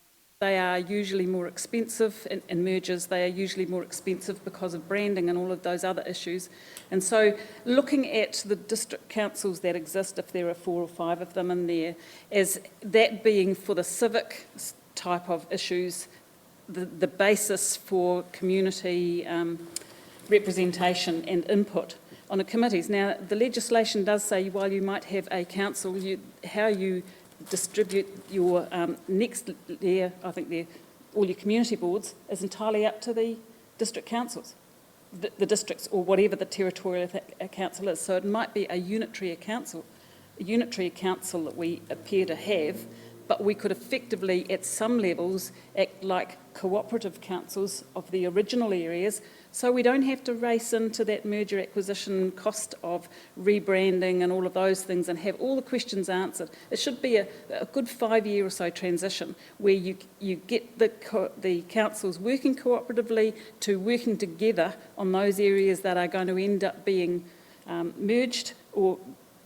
they are usually more expensive, and mergers, they are usually more expensive because of branding and all of those other issues. And so looking at the district councils that exist, if there are 4 or 5 of them in there, as that being for the civic type of issues, the basis for community representation and input on the committees. Now, the legislation does say while you might have a council, how you distribute your next layer, I think all your community boards, is entirely up to the district councils, the districts, or whatever the territorial council is. So it might be a unitary council that we appear to have, but we could effectively, at some levels, act like cooperative councils of the original areas, so we don't have to race into that merger acquisition cost of rebranding and all of those things and have all the questions answered. It should be a good 5-year or so transition where you get the councils working cooperatively to working together on those areas that are going to end up being merged, or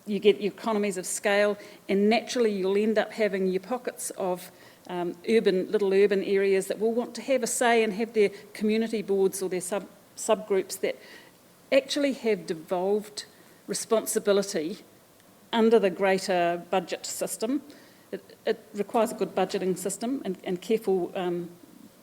you get your economies of scale, and naturally you'll end up having your pockets of little urban areas that will want to have a say and have their community boards or their subgroups that actually have devolved responsibility under the greater budget system. It requires a good budgeting system and careful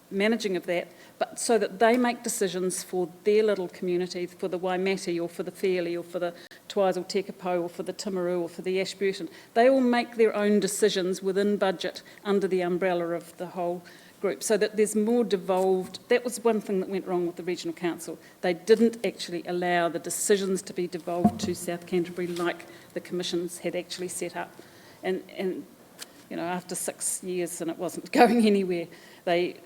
managing of that, but so that they make decisions for their little community, for the Waimate or for the Fairlie or for the Twizel Tekapo or for the Timaru or for the Ashburton. They all make their own decisions within budget under the umbrella of the whole group, so that there's more devolved. That was one thing that went wrong with the Regional Council. They didn't actually allow the decisions to be devolved to South Canterbury like the commissions had actually set up. And you know, after 6 years and it wasn't going anywhere, they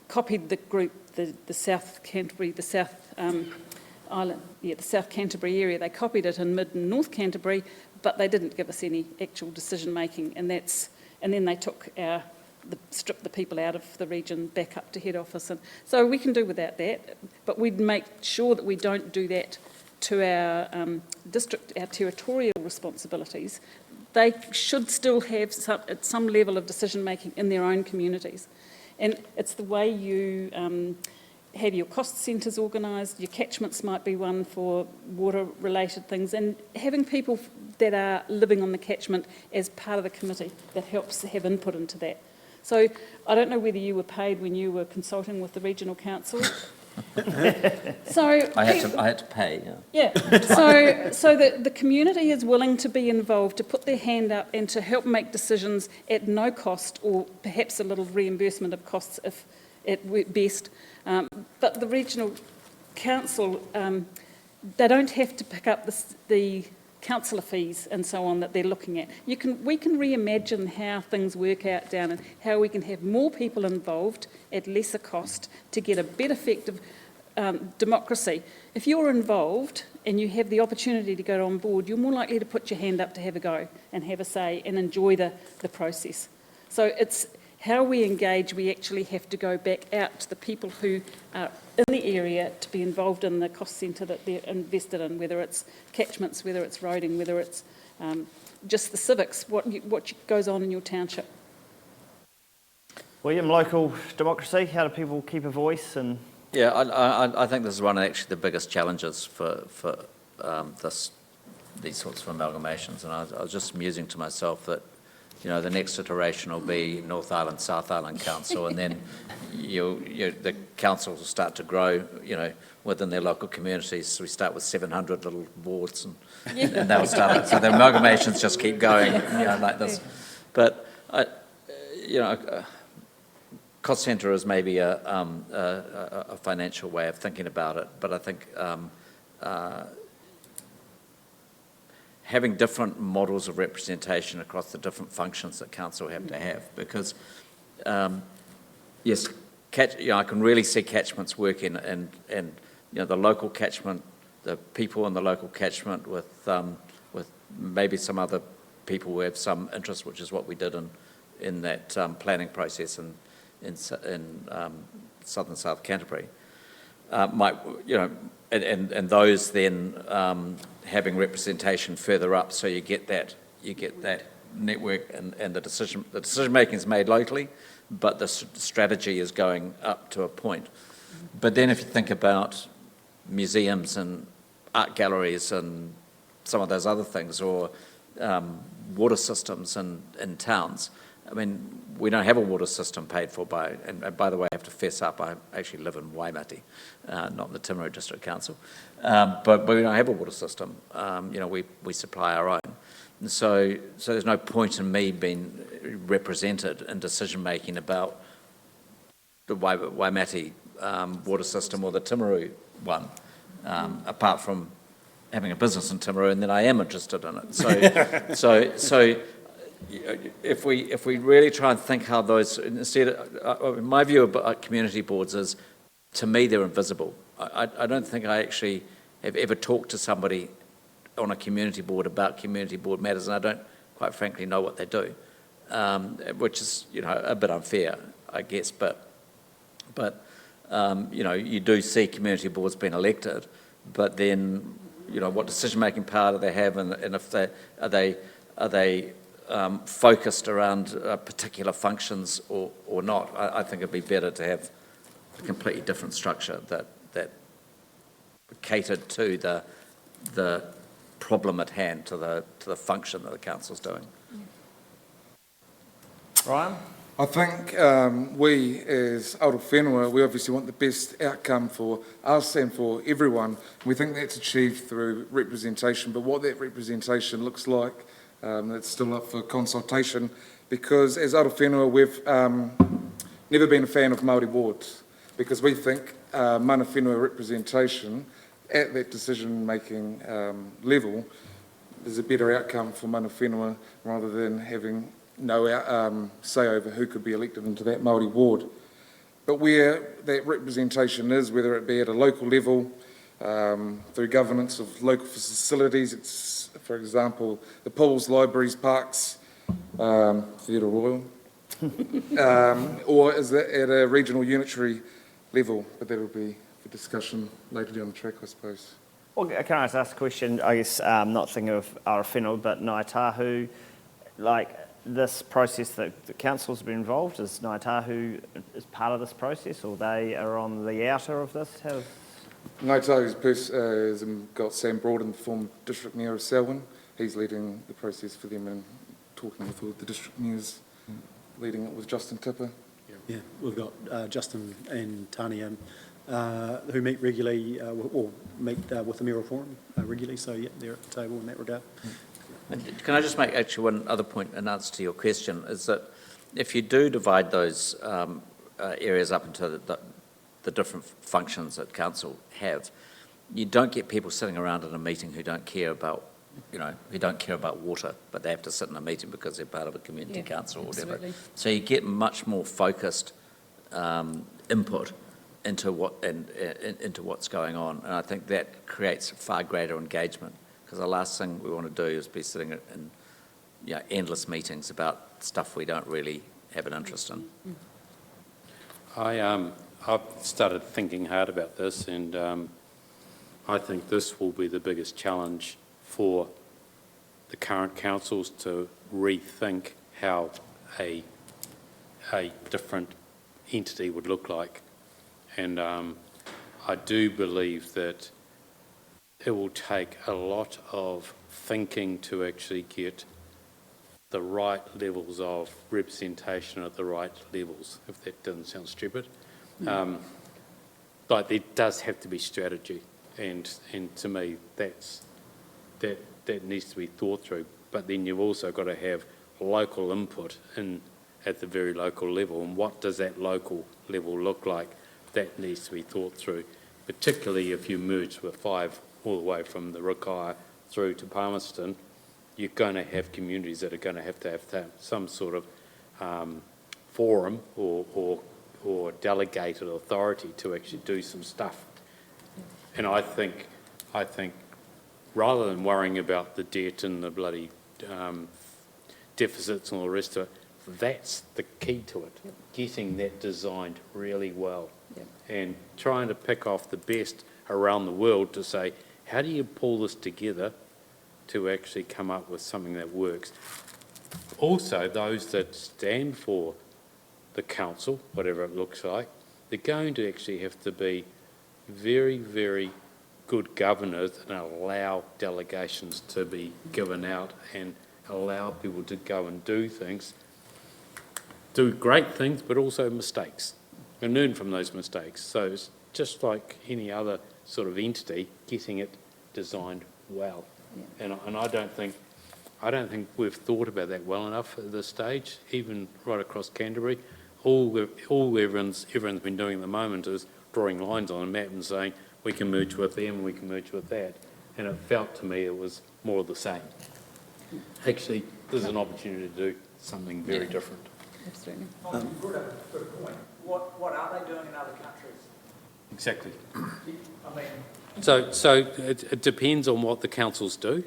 copied the group, the South Canterbury, the South Island, the South Canterbury area. They copied it in Mid and North Canterbury, but they didn't give us any actual decision making. And then they took stripped the people out of the region back up to head office. And so we can do without that, but we'd make sure that we don't do that to our district, our territorial responsibilities. They should still have some level of decision making in their own communities. And it's the way you have your cost centres organised. Your catchments might be one for water-related things, and having people that are living on the catchment as part of the committee that helps to have input into that. So I don't know whether you were paid when you were consulting with the Regional Council. So I had to pay, yeah. Yeah, so the community is willing to be involved, to put their hand up and to help make decisions at no cost, or perhaps a little reimbursement of costs if at best. But the Regional Council, they don't have to pick up the councillor fees and so on that they're looking at. We can reimagine how things work out down and how we can have more people involved at lesser cost to get a better effective democracy. If you're involved and you have the opportunity to go on board, you're more likely to put your hand up to have a go and have a say and enjoy the process. So it's how we engage. We actually have to go back out to the people who are in the area to be involved in the cost centre that they're invested in, whether it's catchments, whether it's roading, whether it's just the civics, what goes on in your township. William, local democracy, how do people keep a voice? And Yeah, I think this is one of actually the biggest challenges for these sorts of amalgamations, and I was just musing to myself that, you know, the next iteration will be North Island, South Island Council, and then the councils will start to grow, you know, within their local communities. So we start with 700 little wards, and they'll start. So the amalgamations just keep going, you know, like this. But cost centre is maybe a financial way of thinking about it, but I think having different models of representation across the different functions that council have to have, because yes, I can really see catchments working, and you know, the local catchment, the people in the local catchment with maybe some other people who have some interest, which is what we did in that planning process in southern South Canterbury, might, you know, and those then having representation further up, so you get that network, and the decision making is made locally, but the strategy is going up to a point. But then if you think about museums and art galleries and some of those other things, or water systems in towns, I mean, we don't have a water system paid for by, and by the way, I have to fess up, I actually live in Waimate, not in the Timaru District Council, but we don't have a water system. You know, we supply our own. And so there's no point in me being represented in decision-making about the Waimate water system or the Timaru one, apart from having a business in Timaru, and then I am interested in it. So if we really try and think how those, instead, my view about community boards is, to me, they're invisible. I don't think I actually have ever talked to somebody on a community board about community board matters, and I don't, quite frankly, know what they do, which is, you know, a bit unfair, I guess. But you know, you do see community boards being elected, but then, you know, what decision-making power do they have, and if are they focused around particular functions or not? I think it'd be better to have a completely different structure that catered to the problem at hand to the function that the council's doing. Ryan? I think we, as Aotearoa, we obviously want the best outcome for us and for everyone. We think that's achieved through representation, but what that representation looks like, that's still up for consultation, because as Aotearoa, we've never been a fan of Māori wards, because we think mana whenua representation at that decision-making level is a better outcome for mana whenua rather than having no say over who could be elected into that Māori ward. But where that representation is, whether it be at a local level, through governance of local facilities, it's, for example, the pools, libraries, parks, Theatre Royal, or is it at a regional unitary level? But that'll be for discussion later down the track, I suppose. Well, can I just ask a question? I guess not thinking of Arawhenua, but Ngāi Tahu, like this process that the council's been involved, is Ngāi Tahu is part of this process, or they are on the outer of this? Ngāi Tahu's has got Sam Broaden, the former district mayor of Selwyn. He's leading the process for them and talking with all the district mayors, leading it with Justin Tipper. Yeah, we've got Justin and Tania who meet regularly, or meet with the mayoral forum regularly, so yeah, they're at the table in that regard. And can I just make actually one other point in answer to your question, is that if you do divide those areas up into the different functions that council have, you don't get people sitting around in a meeting who don't care about, who don't care about water, but they have to sit in a meeting because they're part of a community council or whatever. Absolutely. So you get much more focused input into into what's going on, and I think that creates far greater engagement. Because the last thing we want to do is be sitting in endless meetings about stuff we don't really have an interest in. I've started thinking hard about this, and I think this will be the biggest challenge for the current councils to rethink how a different entity would look like. And I do believe that it will take a lot of thinking to actually get the right levels of representation at the right levels, if that doesn't sound stupid. But there does have to be strategy, and to me that needs to be thought through. But then you've also got to have local input at the very local level, and what does that local level look like? That needs to be thought through, particularly if you merge with 5 all the way from the Rakaia through to Palmerston. You're going to have communities that are going to have some sort of forum or delegated authority to actually do some stuff. And I think rather than worrying about the debt and the bloody deficits and all the rest of it, that's the key to it, getting that designed really well and trying to pick off the best around the world to say, how do you pull this together to actually come up with something that works? Also, those that stand for the council, whatever it looks like, they're going to actually have to be very, very good governors and allow delegations to be given out and allow people to go and do things, do great things, but also mistakes, and learn from those mistakes. So it's just like any other sort of entity, getting it designed well. And I don't think we've thought about that well enough at this stage, even right across Canterbury. All everyone's been doing at the moment is drawing lines on a map and saying, we can merge with them, we can merge with that. And it felt to me it was more of the same. Actually, there's an opportunity to do something very different. Absolutely. You brought up a good point. What are they doing in other countries? Exactly. I mean, So it depends on what the councils do.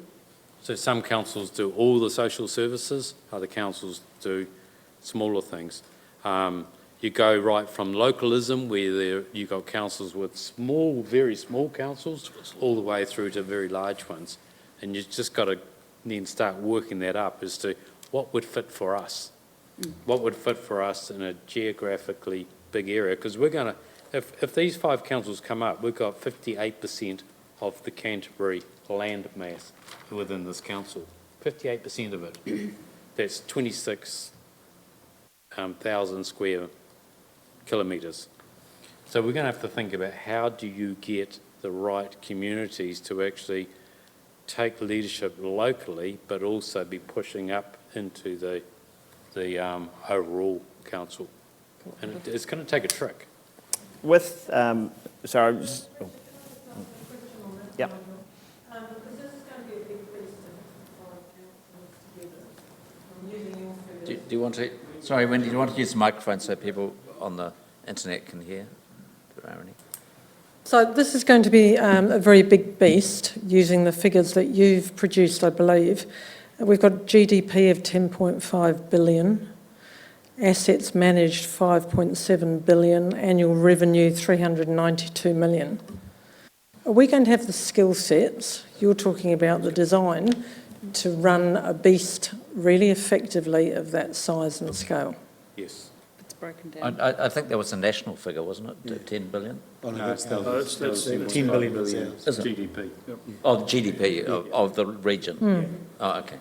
So some councils do all the social services, other councils do smaller things. You go right from localism, where you've got councils with small, very small councils, all the way through to very large ones. And you've just got to then start working that up as to what would fit for us. What would fit for us in a geographically big area? Because we're if these 5 councils come up, we've got 58% of the Canterbury land mass within this council, 58% of it. That's 26,000 square kilometres. So we're going to have to think about how do you get the right communities to actually take leadership locally, but also be pushing up into the overall council. And it's going to take a trick. With, sorry, yep. Do you want to, sorry, Wendy, do you want to use the microphone so people on the internet can hear the irony? So this is going to be a very big beast, using the figures that you've produced, I believe. We've got GDP of 10.5 billion, assets managed 5.7 billion, annual revenue 392 million. Are we going to have the skill sets, you're talking about the design, to run a beast really effectively of that size and scale? Yes. It's broken down. I think there was a national figure, wasn't it? 10 billion? Oh, no, that's That's 10 billion is ours. Is it? GDP. Yep. Oh, the GDP of the region? Oh, okay.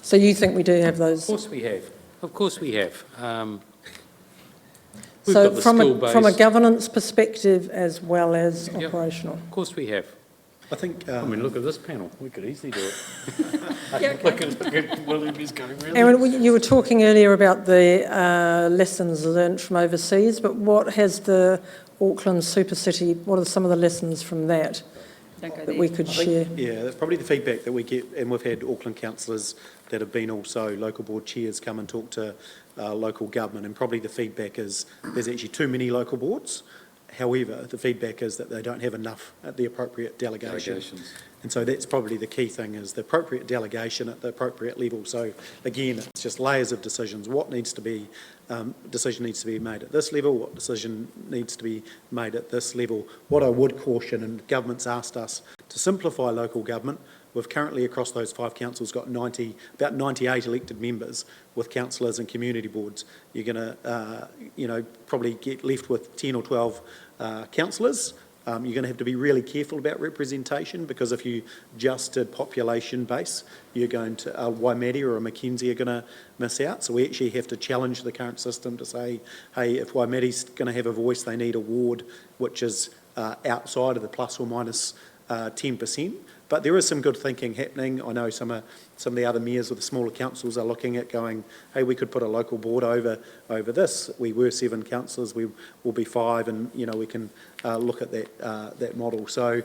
So you think we do have those? Of course we have. Of course we have. We've So got the from skill a base. governance perspective as well as Yep. operational? Of course we have. I think, I mean, look at this panel. We could easily do it. Yeah, Look at William, he's going really. Aaron, you were talking earlier about the lessons learnt from overseas, but what has the Auckland Super City, what are some of the lessons from that Don't go that we there. could share? yeah, that's probably the feedback that we get, and we've had Auckland councillors that have been also local board chairs come and talk to local government, and probably the feedback is there's actually too many local boards. However, the feedback is that they don't have enough at the appropriate delegation. And so that's probably the key thing, is the appropriate delegation at the appropriate level. So again, it's just layers of decisions. What needs to be, decision needs to be made at this level, what decision needs to be made at this level. What I would caution, and government's asked us to simplify local government. We've currently, across those 5 councils, got about 98 elected members with councillors and community boards. You're going to, probably get left with 10 or 12 councillors. You're going to have to be really careful about representation, because if you just did population base, you're going to, Waimate or a Mackenzie are going to miss out. So we actually have to challenge the current system to say, hey, if Waimate's going to have a voice, they need a ward which is outside of the plus or minus 10%. But there is some good thinking happening. I know some of the other mayors of the smaller councils are looking at going, hey, we could put a local board over this. We were 7 councillors, we will be 5, and we can look at that model. So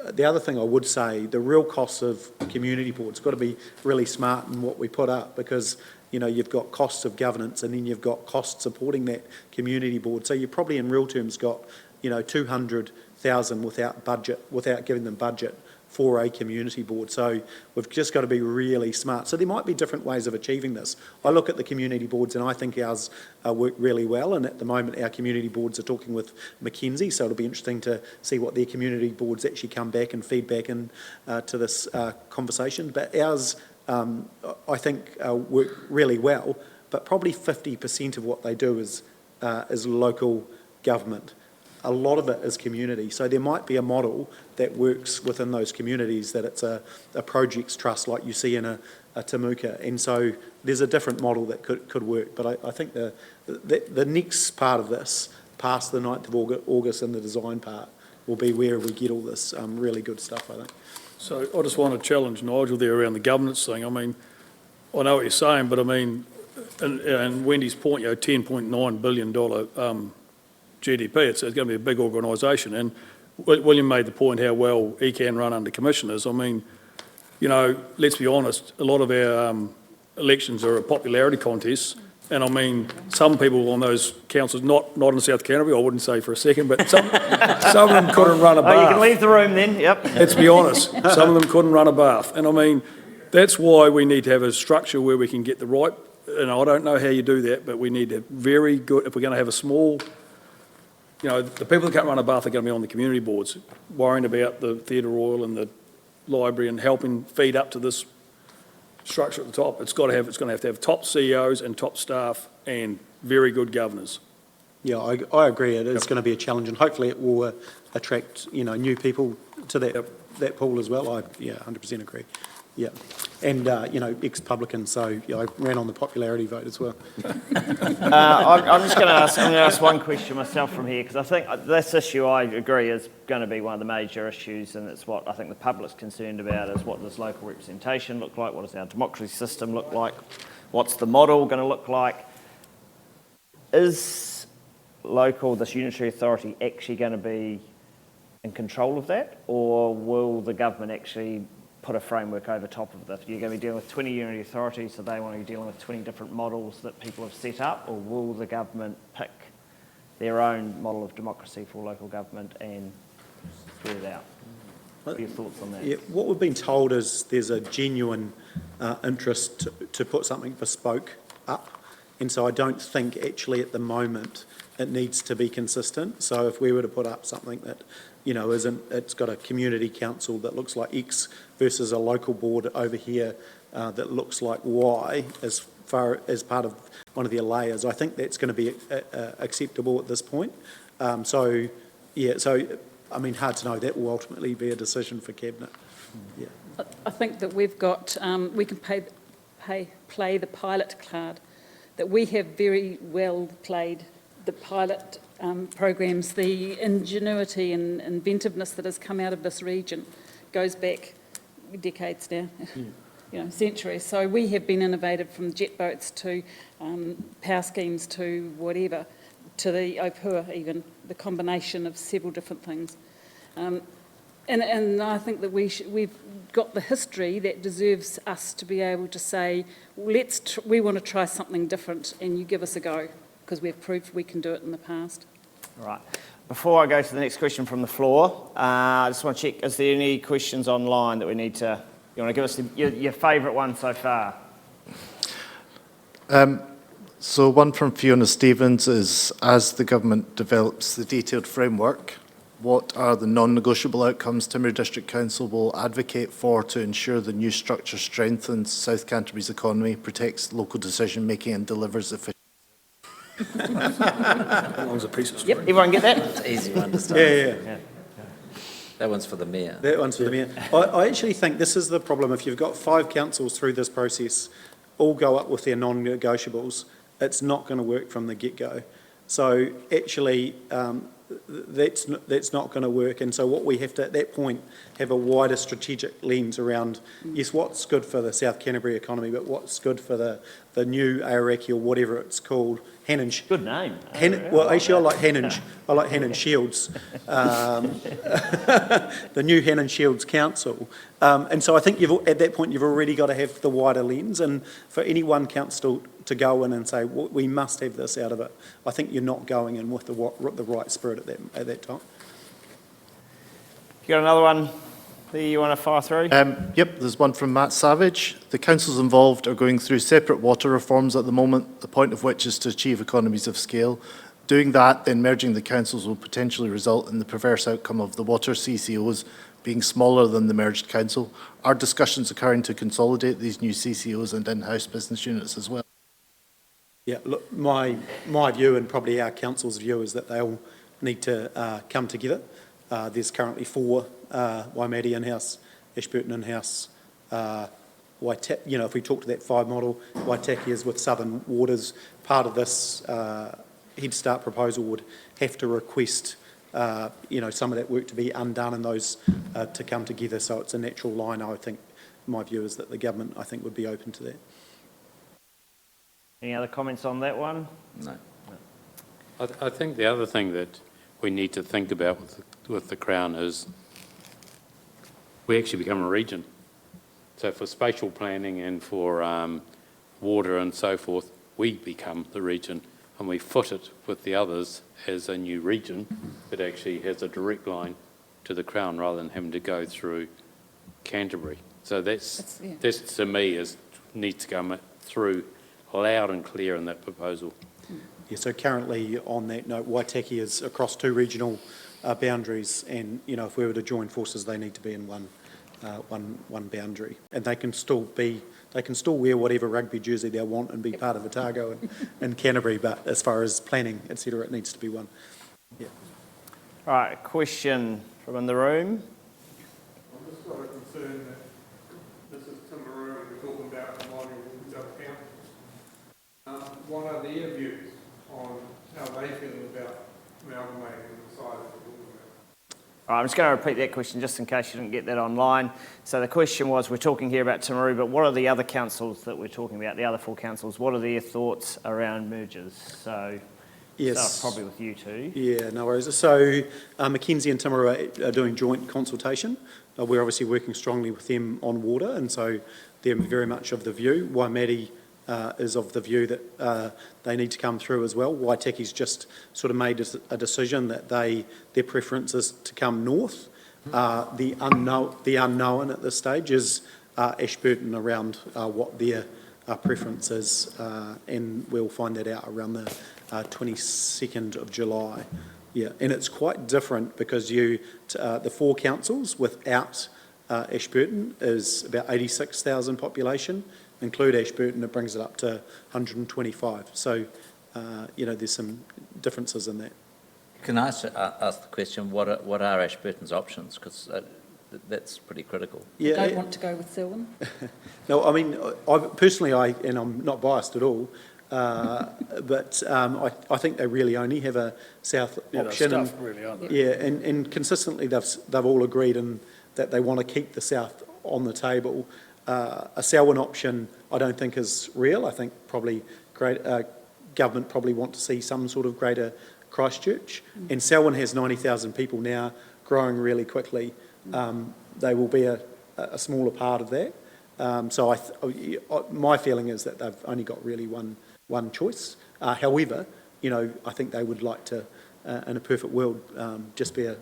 the other thing I would say, the real costs of community boards got to be really smart in what we put up, because you've got costs of governance, and then you've got costs supporting that community board. So you've probably in real terms got 200,000 without giving them budget for a community board. So we've just got to be really smart. So there might be different ways of achieving this. I look at the community boards and I think ours work really well, and at the moment our community boards are talking with Mackenzie, so it'll be interesting to see what their community boards actually come back and feedback in to this conversation. But ours, I think, work really well, but probably 50% of what they do is local government. A lot of it is community. So there might be a model that works within those communities, that it's a projects trust like you see in a Temuka. And so there's a different model that could work. But I think the next part of this, past the 9th of August and the design part, will be where we get all this really good stuff, I think. So I just want to challenge Nigel there around the governance thing. I mean, I know what you're saying, but I mean, and Wendy's point, $10.9 billion GDP, it's going to be a big organisation. And William made the point how well he can run under commissioners. I mean, let's be honest, a lot of our elections are a popularity contest. And I mean, some people on those councils, not in South Canterbury, I wouldn't say for a second, but some of them couldn't run a bath. Oh, you can leave the room then, yep. Let's be honest, some of them couldn't run a bath. And I mean, that's why we need to have a structure where we can get the right, and I don't know how you do that, but we need to very good, if we're going to have a small, the people that can't run a bath are going to be on the community boards, worrying about the Theatre Royal and the library and helping feed up to this structure at the top. It's going to have to have top CEOs and top staff and very good governors. Yeah, I agree. It is going to be a challenge, and hopefully it will attract new people to that that pool as well. 100% agree. Yeah, and ex-publican, so I ran on the popularity vote as well. I'm just going to ask one question myself from here, because I think this issue, I agree, is going to be one of the major issues, and it's what I think the public's concerned about, is what does local representation look like, what does our democracy system look like, what's the model going to look like. Is this unitary authority actually going to be in control of that, or will the government actually put a framework over top of this? You're going to be dealing with 20 unitary authorities, so they want to be dealing with 20 different models that people have set up, or will the government pick their own model of democracy for local government and spread it out? What are your thoughts on that? Yeah, what we've been told is there's a genuine interest to put something bespoke up, and so I don't think actually at the moment it needs to be consistent. So if we were to put up something that it's got a community council that looks like X versus a local board over here that looks like Y as far as part of one of their layers, I think that's going to be acceptable at this point. Hard to know. That will ultimately be a decision for Cabinet. Yeah. I think that we've got, we can play the pilot card, that we have very well played the pilot programs. The ingenuity and inventiveness that has come out of this region goes back decades now, centuries. So we have been innovative, from jet boats to power schemes to whatever, to the Opua even, the combination of several different things. And I think that we've got the history that deserves us to be able to say, we want to try something different, and you give us a go, because we've proved we can do it in the past. All right. Before I go to the next question from the floor, I just want to check, is there any questions online that we need to... You want to give us your favourite one so far? So one from Fiona Stevens is, as the government develops the detailed framework, what are the non-negotiable outcomes Timaru District Council will advocate for to ensure the new structure strengthens South Canterbury's economy, protects local decision-making and delivers efficient... That one's a piece of string. Yep, everyone get that? It's an easy one to start. Yeah. That one's for the mayor. That one's for the mayor. I actually think this is the problem. If you've got 5 councils through this process, all go up with their non-negotiables, it's not going to work from the get-go. So actually, that's not going to work. And so what we have to, at that point, have a wider strategic lens around, yes, what's good for the South Canterbury economy, but what's good for the new Aoraki, or whatever it's called. Hannan. Good name. Well, actually, I like Hannan. I like Hannan Shields. The new Hannan Shields Council. And so I think at that point you've already got to have the wider lens. And for any one council to go in and say, well, we must have this out of it, I think you're not going in with the right spirit at that time. You got another one that you want to fire through? Yep, there's one from Matt Savage. The councils involved are going through separate water reforms at the moment, the point of which is to achieve economies of scale. Doing that, then merging the councils will potentially result in the perverse outcome of the water CCOs being smaller than the merged council. Are discussions occurring to consolidate these new CCOs and in-house business units as well? Yeah, look, my view, and probably our council's view, is that they all need to come together. There's currently 4, Waimate in-house, Ashburton in-house, if we talk to that 5 model, Waitaki is with Southern Waters. Part of this Head Start proposal would have to request some of that work to be undone and those to come together, so it's a natural line. I think my view is that the government, I think, would be open to that. Any other comments on that one? No. I think the other thing that we need to think about with the Crown is we actually become a region. So for spatial planning and for water and so forth, we become the region, and we foot it with the others as a new region that actually has a direct line to the Crown rather than having to go through Canterbury. So that's to me needs to come through loud and clear in that proposal. Yeah, so currently on that note, Waitaki is across 2 regional boundaries, and if we were to join forces, they need to be in one boundary, and they can still wear whatever rugby jersey they want and be part of Otago and Canterbury, but as far as planning, etc., it needs to be one. Yeah. All right, a question from in the room. I've just got a concern that this is Timaru, and we're talking about combining all these other councils. What are their views on how they feel about amalgamating the size of the talking about? All right, I'm just going to repeat that question just in case you didn't get that online. So the question was, we're talking here about Timaru, but what are the other councils that we're talking about, the other 4 councils, what are their thoughts around mergers? So Yes. start probably with you two. Yeah, no worries. So Mackenzie and Timaru are doing joint consultation. We're obviously working strongly with them on water, and so they're very much of the view. Waimate is of the view that they need to come through as well. Waitaki's just sort of made a decision that their preference is to come north. The unknown at this stage is Ashburton around what their preference is, and we'll find that out around the 22nd of July. Yeah, and it's quite different because the 4 councils without Ashburton is about 86,000 population. Include Ashburton, it brings it up to 125. So, there's some differences in that. Can I ask the question, what are Ashburton's options? Because that's pretty critical. Yeah, Don't want to go with Selwyn. No, I mean, and I'm not biased at all, but I think they really only have a south option. They're stuffed, really, aren't they? Yeah, and consistently they've all agreed that they want to keep the south on the table. A Selwyn option I don't think is real. I think probably government probably want to see some sort of greater Christchurch. And Selwyn has 90,000 people now, growing really quickly. They will be a smaller part of that. So my feeling is that they've only got really one choice. However, I think they would like to, in a perfect world, just be a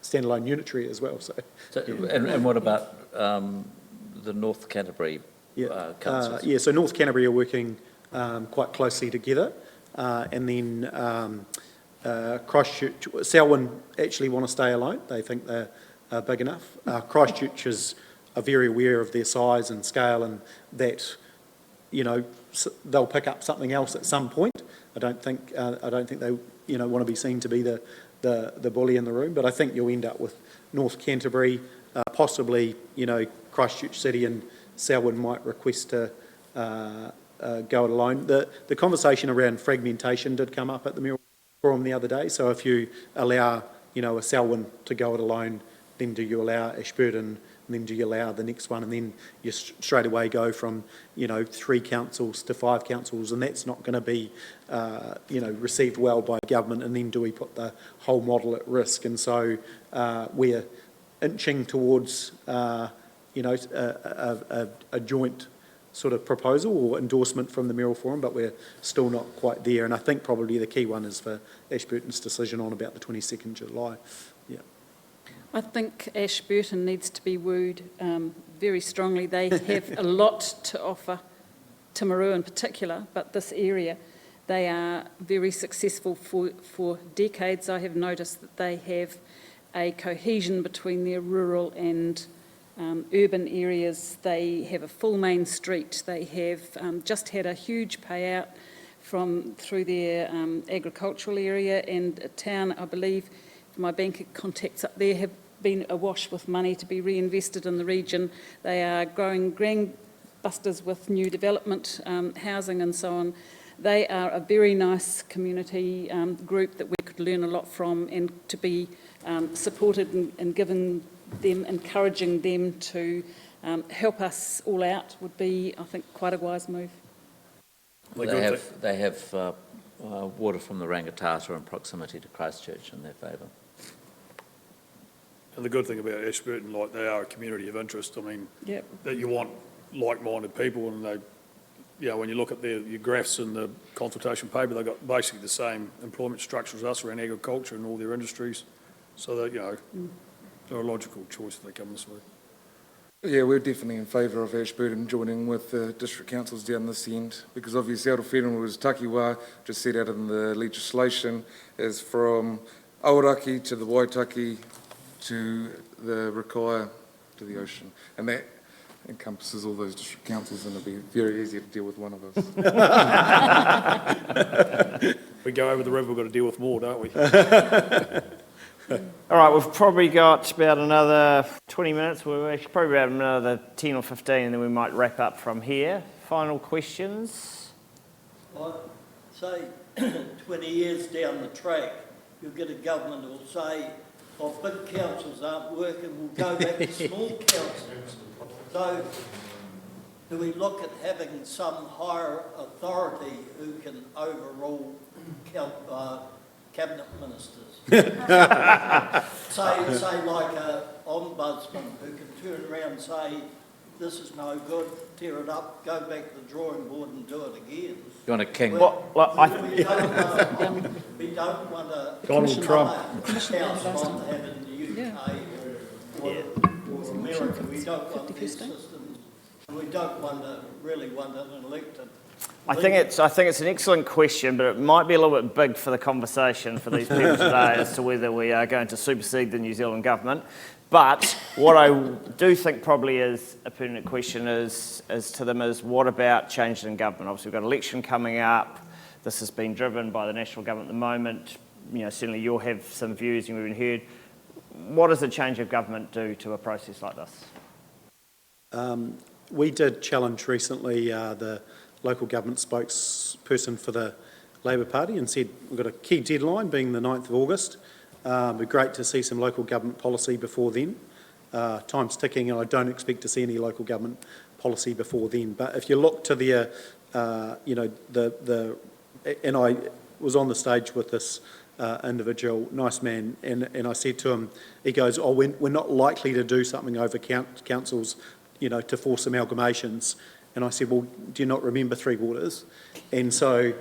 standalone unitary as well. So yeah. And what about the North Canterbury councils? So North Canterbury are working quite closely together, and then Christchurch, Selwyn actually want to stay alone. They think they're big enough. Christchurch are very aware of their size and scale, and that they'll pick up something else at some point. I don't think they want to be seen to be the bully in the room, but I think you'll end up with North Canterbury, possibly Christchurch City and Selwyn might request to go it alone. The conversation around fragmentation did come up at the Mayoral Forum the other day. So if you allow a Selwyn to go it alone, then do you allow Ashburton? And then do you allow the next one? And then you straight away go from 3 councils to 5 councils, and that's not going to be received well by government. And then do we put the whole model at risk? And so we're inching towards a joint sort of proposal or endorsement from the Mayoral Forum, but we're still not quite there. And I think probably the key one is for Ashburton's decision on about the 22nd July. Yeah. I think Ashburton needs to be wooed very strongly. They have a lot to offer, Timaru in particular, but this area, they are very successful for decades. I have noticed that they have a cohesion between their rural and urban areas. They have a full main street. They have just had a huge payout through their agricultural area, and a town, I believe, my bank contacts up there have been awash with money to be reinvested in the region. They are growing gangbusters with new development, housing and so on. They are a very nice community group that we could learn a lot from, and to be supported and given them, encouraging them to help us all out would be, I think, quite a wise move. They have water from the Rangitata in proximity to Christchurch in their favour. And the good thing about Ashburton, like they are a community of interest. I mean, that you want like-minded people, and they, when you look at your graphs in the consultation paper, they've got basically the same employment structure as us around agriculture and all their industries. So that, they're a logical choice if they come this way. Yeah, we're definitely in favour of Ashburton joining with the district councils down this end, because obviously Aotearoa was Takiwā, just set out in the legislation, is from Aoraki to the Waitaki to the Rakaia to the ocean. And that encompasses all those district councils, and it'll be very easy to deal with one of us. We go over the river, we've got to deal with more, don't we? All right, we've probably got about another 20 minutes. We're actually probably about another 10 or 15, and then we might wrap up from here. Final questions? Well, say 20 years down the track, you'll get a government that will say, oh, big councils aren't working, we'll go back to small councils. So do we look at having some higher authority who can overrule cabinet ministers? say like a ombudsman who can turn around and say, this is no good, tear it up, go back to the drawing board and do it again. You want a king? We don't want a Donald Trump. house like they have in the UK or America. We don't want these systems. And we don't really want an elected. I think it's an excellent question, but it might be a little bit big for the conversation for these people today as to whether we are going to supersede the New Zealand government. But what I do think probably is a pertinent question is to them is what about changes in government? Obviously, we've got an election coming up. This has been driven by the national government at the moment. You know, certainly you'll have some views and we've been heard. What does a change of government do to a process like this? We did challenge recently the local government spokesperson for the Labor Party and said we've got a key deadline being the 9th of August. It'd be great to see some local government policy before then. Time's ticking and I don't expect to see any local government policy before then. But if you look to the, and I was on the stage with this individual, nice man, and I said to him, he goes, oh, we're not likely to do something over councils, to force amalgamations. And I said, well, do you not remember Three Waters? And so,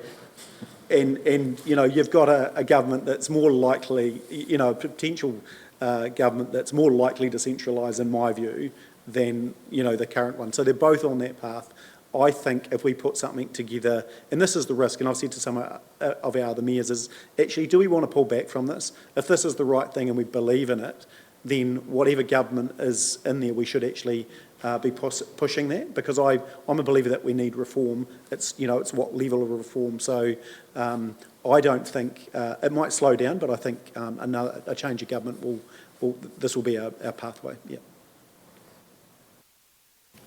you've got a government that's more likely, a potential government that's more likely to centralise, in my view, than, the current one. So they're both on that path. I think if we put something together, and this is the risk, and I've said to some of our other mayors, is actually, do we want to pull back from this? If this is the right thing and we believe in it, then whatever government is in there, we should actually be pushing that, because I'm a believer that we need reform. It's what level of reform. So I don't think it might slow down, but I think a change of government this will be our pathway. Yeah.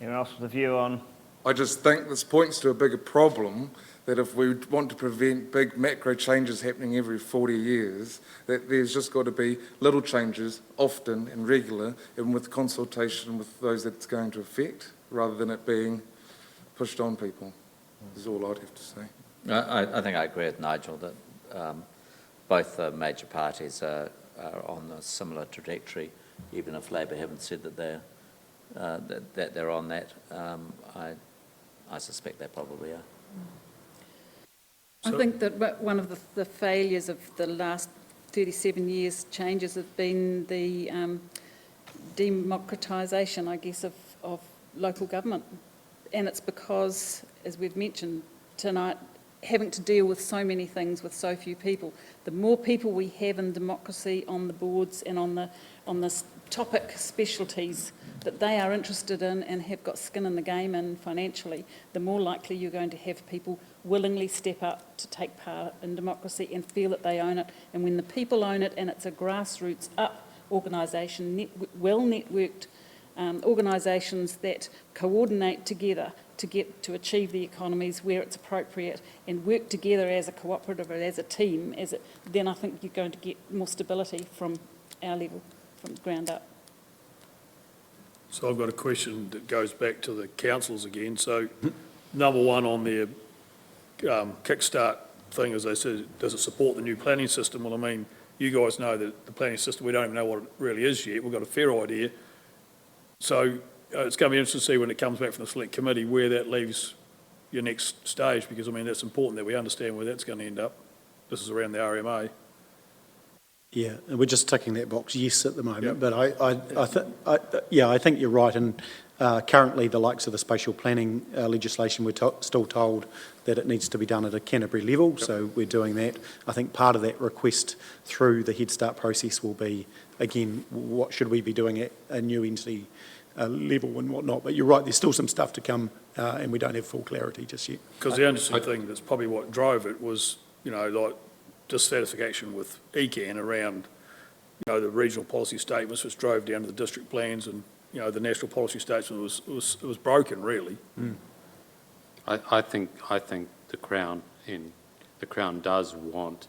Anyone else with a view on? I just think this points to a bigger problem, that if we want to prevent big macro changes happening every 40 years, that there's just got to be little changes, often and regular, and with consultation with those that it's going to affect, rather than it being pushed on people, is all I'd have to say. I think I agree with Nigel that both the major parties are on a similar trajectory, even if Labor haven't said that they're on that. I suspect they probably are. I think that one of the failures of the last 37 years changes have been the democratisation, I guess, of local government. And it's because, as we've mentioned tonight, having to deal with so many things with so few people. The more people we have in democracy on the boards and on the topic specialties that they are interested in and have got skin in the game in financially, the more likely you're going to have people willingly step up to take part in democracy and feel that they own it. And when the people own it and it's a grassroots up organisation, well-networked organisations that coordinate together to achieve the economies where it's appropriate and work together as a cooperative or as a team, then I think you're going to get more stability from our level, from the ground up. So I've got a question that goes back to the councils again. So number one on their kickstart thing, as they said, does it support the new planning system? Well, I mean, you guys know that the planning system, we don't even know what it really is yet. We've got a fair idea. So it's going to be interesting to see when it comes back from the select committee where that leaves your next stage, because, I mean, that's important that we understand where that's going to end up. This is around the RMA. Yeah, and we're just ticking that box yes at the moment. Yep. But I think you're right. And currently, the likes of the spatial planning legislation, we're still told that it needs to be done at a Canterbury level. Yep. So we're doing that. I think part of that request through the Head Start process will be, again, what should we be doing at a new entity level and whatnot. But you're right. There's still some stuff to come, and we don't have full clarity just yet. Because the interesting thing that's probably what drove it was, like dissatisfaction with ECAN around the regional policy statements which drove down to the district plans, and, the national policy statement was broken, really. I think the Crown does want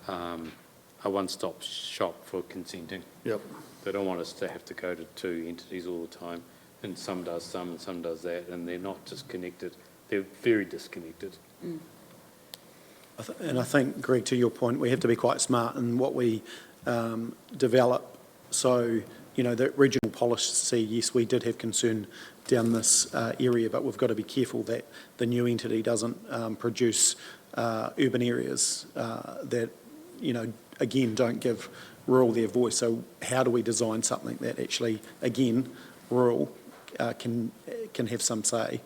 a one-stop shop for consenting. Yep. They don't want us to have to go to two entities all the time, and some does some and some does that, and they're not disconnected. They're very disconnected. And I think, Greg, to your point, we have to be quite smart in what we develop. So, the regional policy, yes, we did have concern down this area, but we've got to be careful that the new entity doesn't produce urban areas that, again, don't give rural their voice. So how do we design something that actually, again, rural can have some say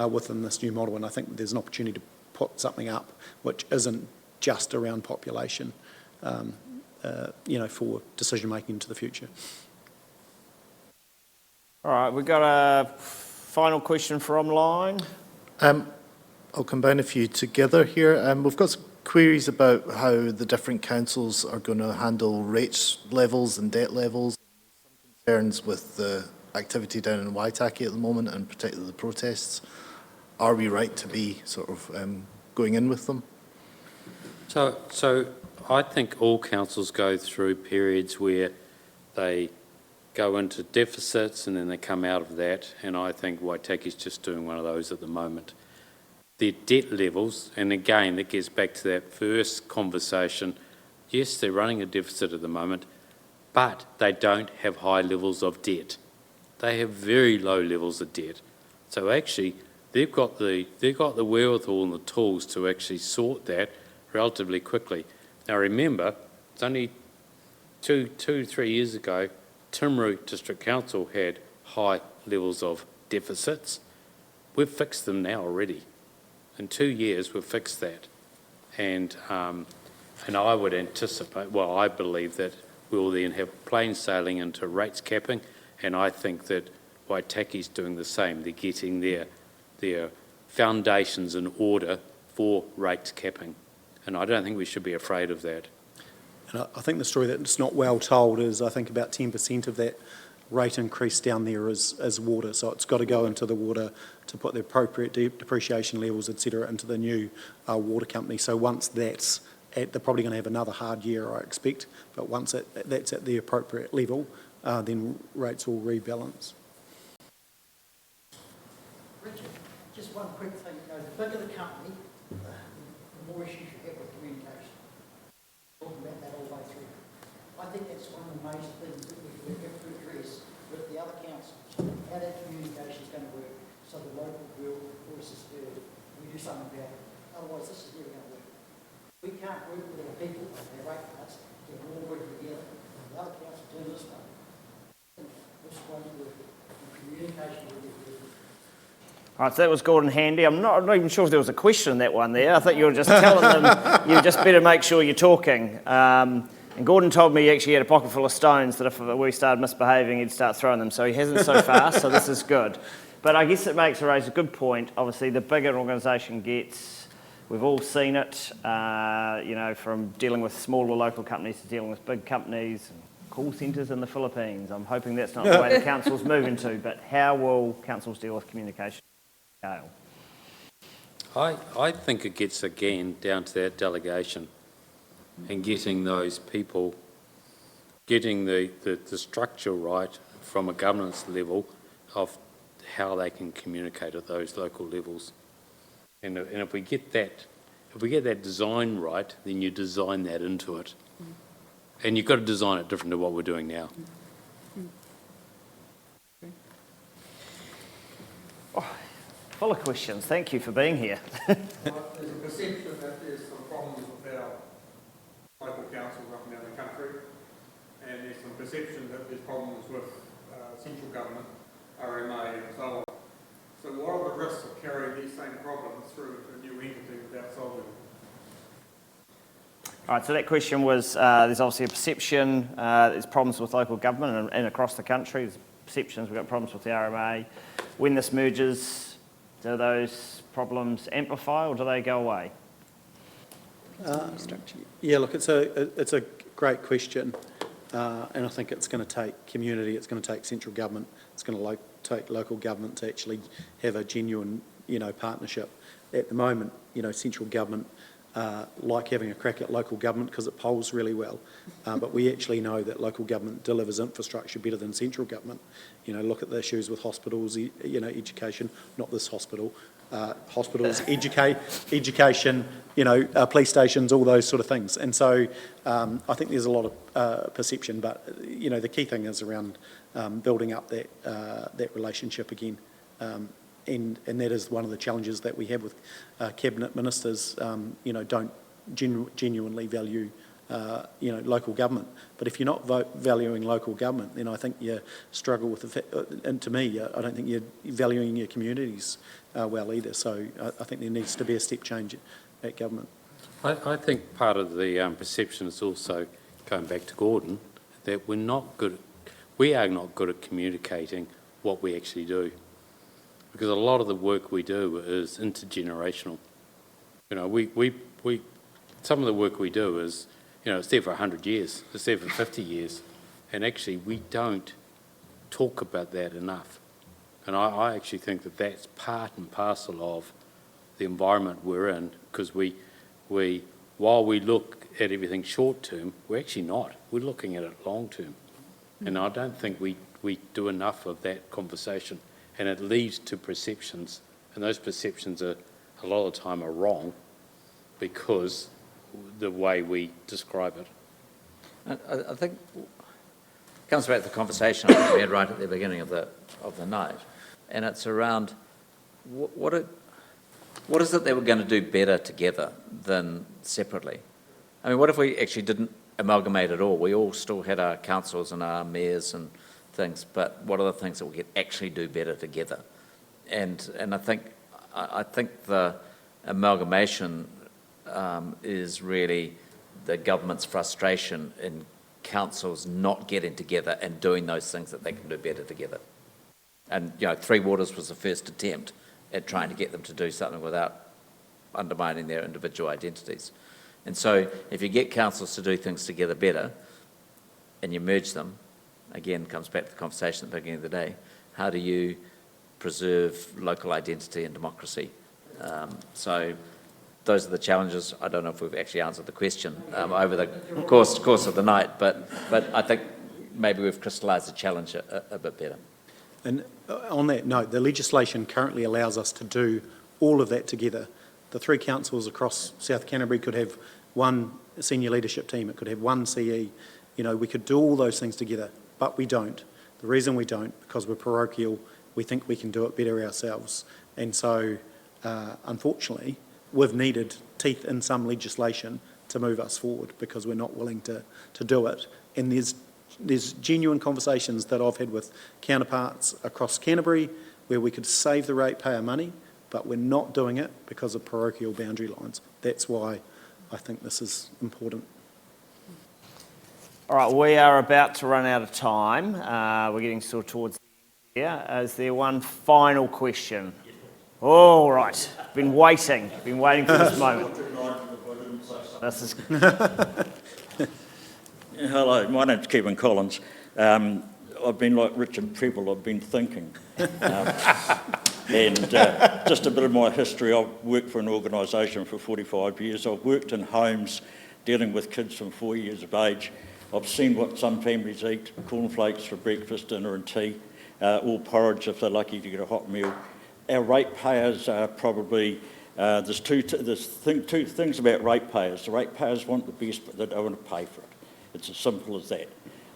within this new model? And I think there's an opportunity to put something up which isn't just around population, for decision-making into the future. All right, we've got a final question for online. I'll combine a few together here. We've got some queries about how the different councils are going to handle rates levels and debt levels. Some concerns with the activity down in Waitaki at the moment, and particularly the protests. Are we right to be sort of going in with them? So I think all councils go through periods where they go into deficits and then they come out of that, and I think Waitaki's just doing one of those at the moment. Their debt levels, and again, that gets back to that first conversation, yes, they're running a deficit at the moment, but they don't have high levels of debt. They have very low levels of debt. So actually, they've got the wherewithal and the tools to actually sort that relatively quickly. Now remember, it's only 3 years ago, Timaru District Council had high levels of deficits. We've fixed them now already. In 2 years, we've fixed that. And I would anticipate, well, I believe that we'll then have plain sailing into rates capping, and I think that Waitaki's doing the same. They're getting their foundations in order for rates capping. And I don't think we should be afraid of that. And I think the story that's not well told is I think about 10% of that rate increase down there is water. So it's got to go into the water to put the appropriate depreciation levels, et cetera, into the new water company. So once that's they're probably going to have another hard year, I expect. But once that's at the appropriate level, then rates will rebalance. Richard, just one quick thing. The bigger the company, the more issues you have with communication. Talking about that all the way through. I think that's one of the major things that we have to address with the other councils, how that communication is going to work so the local voice is heard. We do something about it. Otherwise, this is never going to work. We can't work with our people on their rate cuts. They're all working together. The other council do this one. This won't work. The communication will be good. All right, so that was Gordon Handy. I'm not even sure if there was a question in that one there. I think you were just telling them you just better make sure you're talking. And Gordon told me he actually had a pocket full of stones that if we started misbehaving, he'd start throwing them. So he hasn't so far, so this is good. But I guess it raises a good point. Obviously, the bigger an organisation gets, we've all seen it, from dealing with smaller local companies to dealing with big companies, and call centres in the Philippines. I'm hoping that's not the way the council's moving to, but how will councils deal with communication scale? I think it gets, again, down to that delegation and getting those people, getting the structure right from a governance level of how they can communicate at those local levels. And if we get that design right, then you design that into it. And you've got to design it different to what we're doing now. Full of questions. Thank you for being here. There's a perception that there's some problems with our local councils up and down the country, and there's some perception that there's problems with central government, RMA and so on. So what are the risks of carrying these same problems through a new entity without solving them? All right, so that question was, there's obviously a perception, there's problems with local government and across the country, there's perceptions, we've got problems with the RMA. When this merges, do those problems amplify or do they go away? Yeah, look, it's a great question. And I think it's going to take community, it's going to take central government, it's going to take local government to actually have a genuine, partnership. At the moment, central government like having a crack at local government because it polls really well, but we actually know that local government delivers infrastructure better than central government. Look at the issues with hospitals, education, not this hospital, hospitals, education, police stations, all those sort of things. And so I think there's a lot of perception, but the key thing is around building up that relationship again. And that is one of the challenges that we have with cabinet ministers. Don't genuinely value local government. But if you're not valuing local government, then I think you struggle with and to me, I don't think you're valuing your communities well either. So I think there needs to be a step change at government. I think part of the perception is also, going back to Gordon, that we are not good at communicating what we actually do. Because a lot of the work we do is intergenerational. Some of the work we do is, it's there for 100 years, it's there for 50 years, and actually we don't talk about that enough. And I actually think that that's part and parcel of the environment we're in, because while we look at everything short term, we're actually not. We're looking at it long term. And I don't think we do enough of that conversation. And it leads to perceptions, and those perceptions a lot of the time are wrong because the way we describe it. I think it comes back to the conversation I think we had right at the beginning of the night, and it's around what is it that we're going to do better together than separately? I mean, what if we actually didn't amalgamate at all? We all still had our councils and our mayors and things, but what are the things that we could actually do better together? And I think the amalgamation is really the government's frustration in councils not getting together and doing those things that they can do better together. And Three Waters was the first attempt at trying to get them to do something without undermining their individual identities. And so if you get councils to do things together better and you merge them, again, comes back to the conversation at the beginning of the day, how do you preserve local identity and democracy? So those are the challenges. I don't know if we've actually answered the question over the course of the night, but I think maybe we've crystallised the challenge a bit better. And on that note, the legislation currently allows us to do all of that together. The three councils across South Canterbury could have one senior leadership team, it could have one CE. We could do all those things together. But we don't. The reason we don't, because we're parochial, we think we can do it better ourselves. And so, unfortunately, we've needed teeth in some legislation to move us forward because we're not willing to do it. And there's genuine conversations that I've had with counterparts across Canterbury where we could save the ratepayer money, but we're not doing it because of parochial boundary lines. That's why I think this is important. All right, we are about to run out of time. We're getting sort of towards the end here. Is there one final question? All right, been waiting for this moment. This is... Hello, my name's Kevin Collins. I've been like Richard Prebble, I've been thinking. And just a bit of my history, I've worked for an organisation for 45 years. I've worked in homes dealing with kids from 4 years of age. I've seen what some families eat, cornflakes for breakfast, dinner and tea, or porridge if they're lucky to get a hot meal. Our ratepayers are probably, there's two things about ratepayers. The ratepayers want the best, but they don't want to pay for it. It's as simple as that.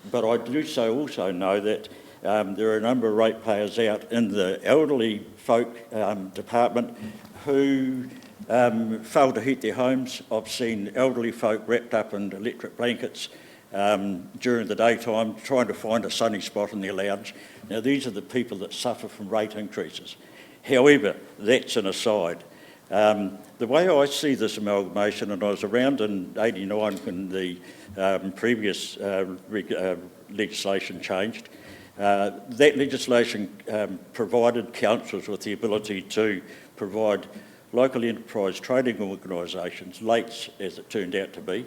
But I do also know that there are a number of ratepayers out in the elderly folk department who fail to heat their homes. I've seen elderly folk wrapped up in electric blankets during the daytime, trying to find a sunny spot in their lounge. Now, these are the people that suffer from rate increases. However, that's an aside. The way I see this amalgamation, and I was around in '89 when the previous legislation changed, that legislation provided councils with the ability to provide local enterprise trading organisations, LATES as it turned out to be,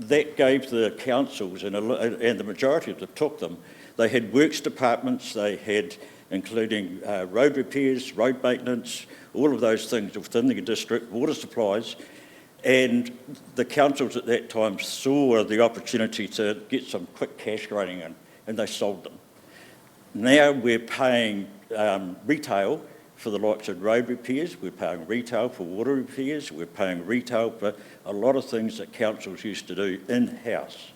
that gave the councils, and the majority of them took them, they had works departments, they had including road repairs, road maintenance, all of those things within the district, water supplies, and the councils at that time saw the opportunity to get some quick cash running in, and they sold them. Now we're paying retail for the likes of road repairs, we're paying retail for water repairs, we're paying retail for a lot of things that councils used to do in-house.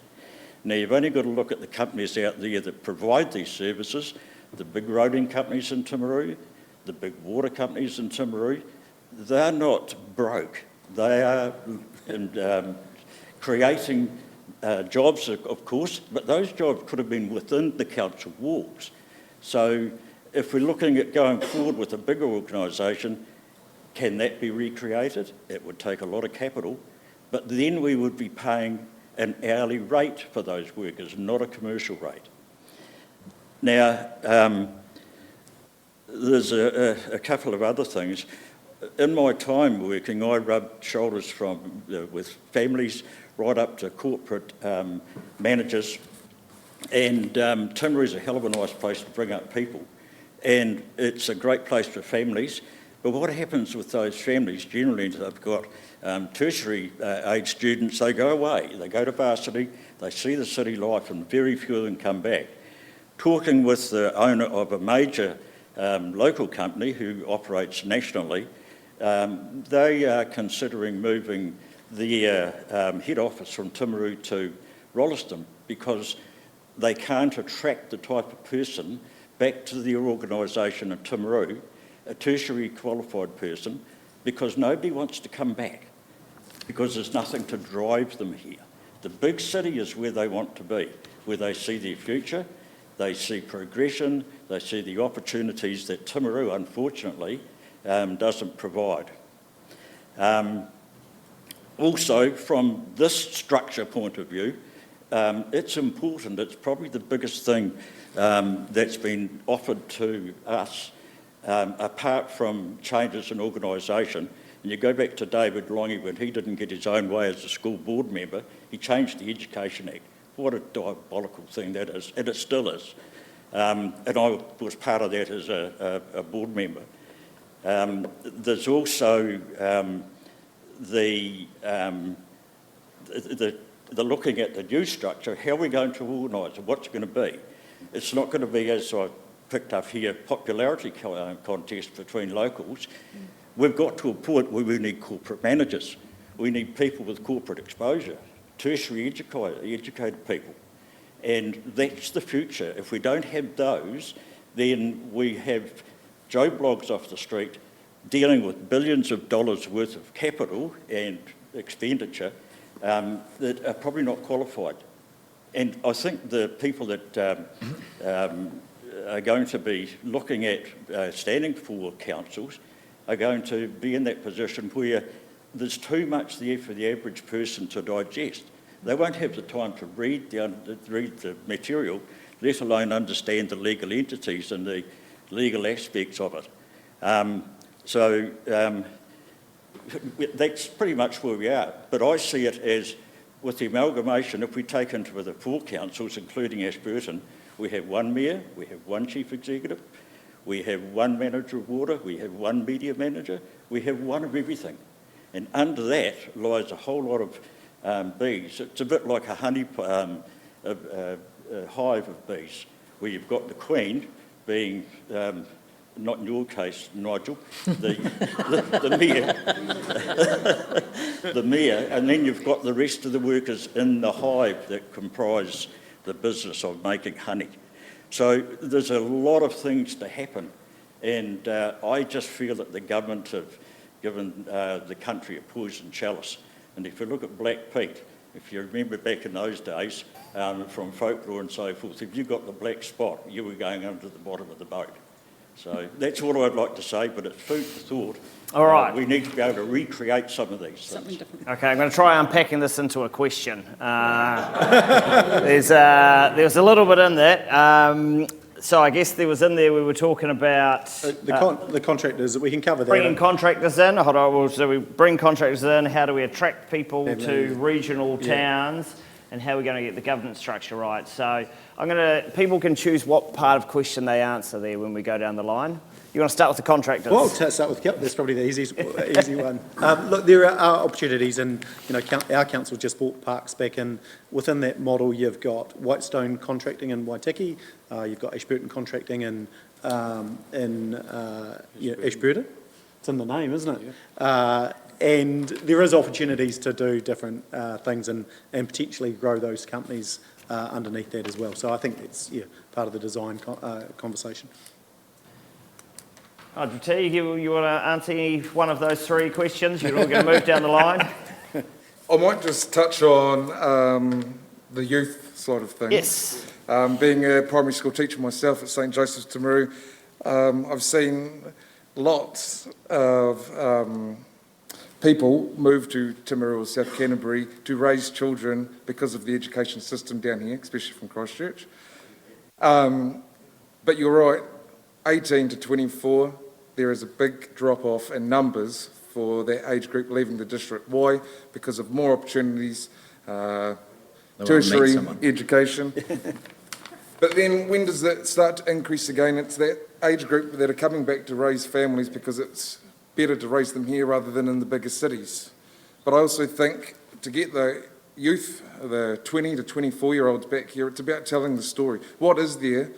Now you've only got to look at the companies out there that provide these services, the big roading companies in Timaru, the big water companies in Timaru. They're not broke. They are creating jobs, of course, but those jobs could have been within the council walls. So if we're looking at going forward with a bigger organisation, can that be recreated? It would take a lot of capital, but then we would be paying an hourly rate for those workers, not a commercial rate. Now, there's a couple of other things. In my time working, I rubbed shoulders with families right up to corporate managers, and Timaru is a hell of a nice place to bring up people. And it's a great place for families. But what happens with those families, generally they've got tertiary age students, they go away, they go to varsity, they see the city life, and very few of them come back. Talking with the owner of a major local company who operates nationally, they are considering moving their head office from Timaru to Rolleston because they can't attract the type of person back to their organisation in Timaru, a tertiary qualified person, because nobody wants to come back, because there's nothing to drive them here. The big city is where they want to be, where they see their future, they see progression, they see the opportunities that Timaru, unfortunately, doesn't provide. Also, from this structure point of view, it's important, it's probably the biggest thing that's been offered to us, apart from changes in organisation. And you go back to David Longy, when he didn't get his own way as a school board member, he changed the Education Act. What a diabolical thing that is, and it still is. And I was part of that as a board member. There's also the looking at the new structure, how are we going to organise it, what's it going to be? It's not going to be, as I picked up here, popularity contest between locals. We've got to a point where we need corporate managers. We need people with corporate exposure, tertiary educated people. And that's the future. If we don't have those, then we have Joe Bloggs off the street dealing with billions of dollars worth of capital and expenditure that are probably not qualified. And I think the people that are going to be looking at standing for councils are going to be in that position where there's too much there for the average person to digest. They won't have the time to read the material, let alone understand the legal entities and the legal aspects of it. So that's pretty much where we are. But I see it as, with the amalgamation, if we take into the 4 councils, including Ashburton, we have one mayor, we have one chief executive, we have one manager of water, we have one media manager, we have one of everything. And under that lies a whole lot of bees. It's a bit like a honey a hive of bees, where you've got the queen being, not in your case, Nigel, the mayor, the mayor, and then you've got the rest of the workers in the hive that comprise the business of making honey. So there's a lot of things to happen, and I just feel that the government have given the country a poison chalice. And if you look at Black Pete, if you remember back in those days, from folklore and so forth, if you got the black spot, you were going under the bottom of the boat. So that's all I'd like to say, but it's food for thought. All right. We need to be able to recreate some of these Something things. different. Okay, I'm going to try unpacking this into a question. There's a little bit in that. So I guess there was in there, we were talking about The contractors, we can cover that. bringing contractors in. Hold on, well, so we bring contractors in, how do we attract people to regional towns, and how are we going to get the governance structure right? So people can choose what part of question they answer there when we go down the line. You want to start with the contractors? Well, to start with, that's probably the easy one. Look, there are opportunities, and our council just bought Parks back in. Within that model, you've got Whitestone contracting in Waitaki, you've got Ashburton contracting in Ashburton. It's in the name, isn't it? And there is opportunities to do different things and potentially grow those companies underneath that as well. So I think it's part of the design conversation. T, you want to answer any one of those three questions? You're all going to move down the line. I might just touch on the youth side of things. Yes. Being a primary school teacher myself at St Joseph's Timaru, I've seen lots of people move to Timaru or South Canterbury to raise children because of the education system down here, especially from Christchurch. But you're right, 18 to 24, there is a big drop-off in numbers for that age group leaving the district. Why? Because of more opportunities, tertiary education. But then when does that start to increase again? It's that age group that are coming back to raise families because it's better to raise them here rather than in the bigger cities. But I also think to get the youth, the 20 to 24-year-olds back here, it's about telling the story. What is there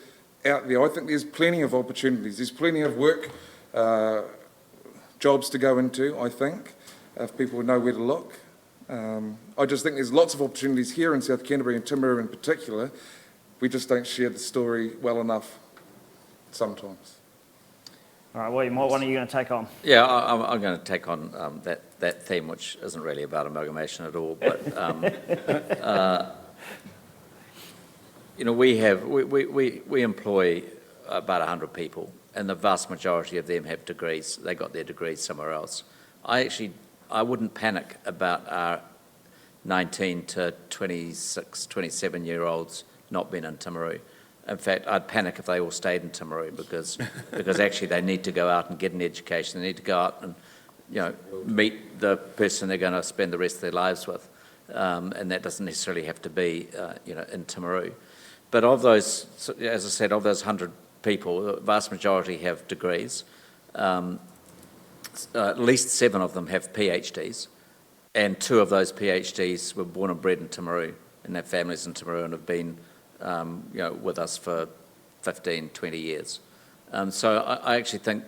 out there? I think there's plenty of opportunities. There's plenty of work, jobs to go into, I think, if people know where to look. I just think there's lots of opportunities here in South Canterbury and Timaru in particular. We just don't share the story well enough sometimes. All right, William, what one are you going to take on? Yeah, I'm going to take on that theme, which isn't really about amalgamation at all. But we employ about 100 people, and the vast majority of them have degrees. They got their degrees somewhere else. I wouldn't panic about our 19 to 26, 27-year-olds not being in Timaru. In fact, I'd panic if they all stayed in Timaru because actually they need to go out and get an education. They need to go out and meet the person they're going to spend the rest of their lives with, and that doesn't necessarily have to be in Timaru. But of those, as I said, of those 100 people, the vast majority have degrees. At least 7 of them have PhDs, and 2 of those PhDs were born and bred in Timaru, and their families in Timaru, and have been with us for 15, 20 years. So I actually think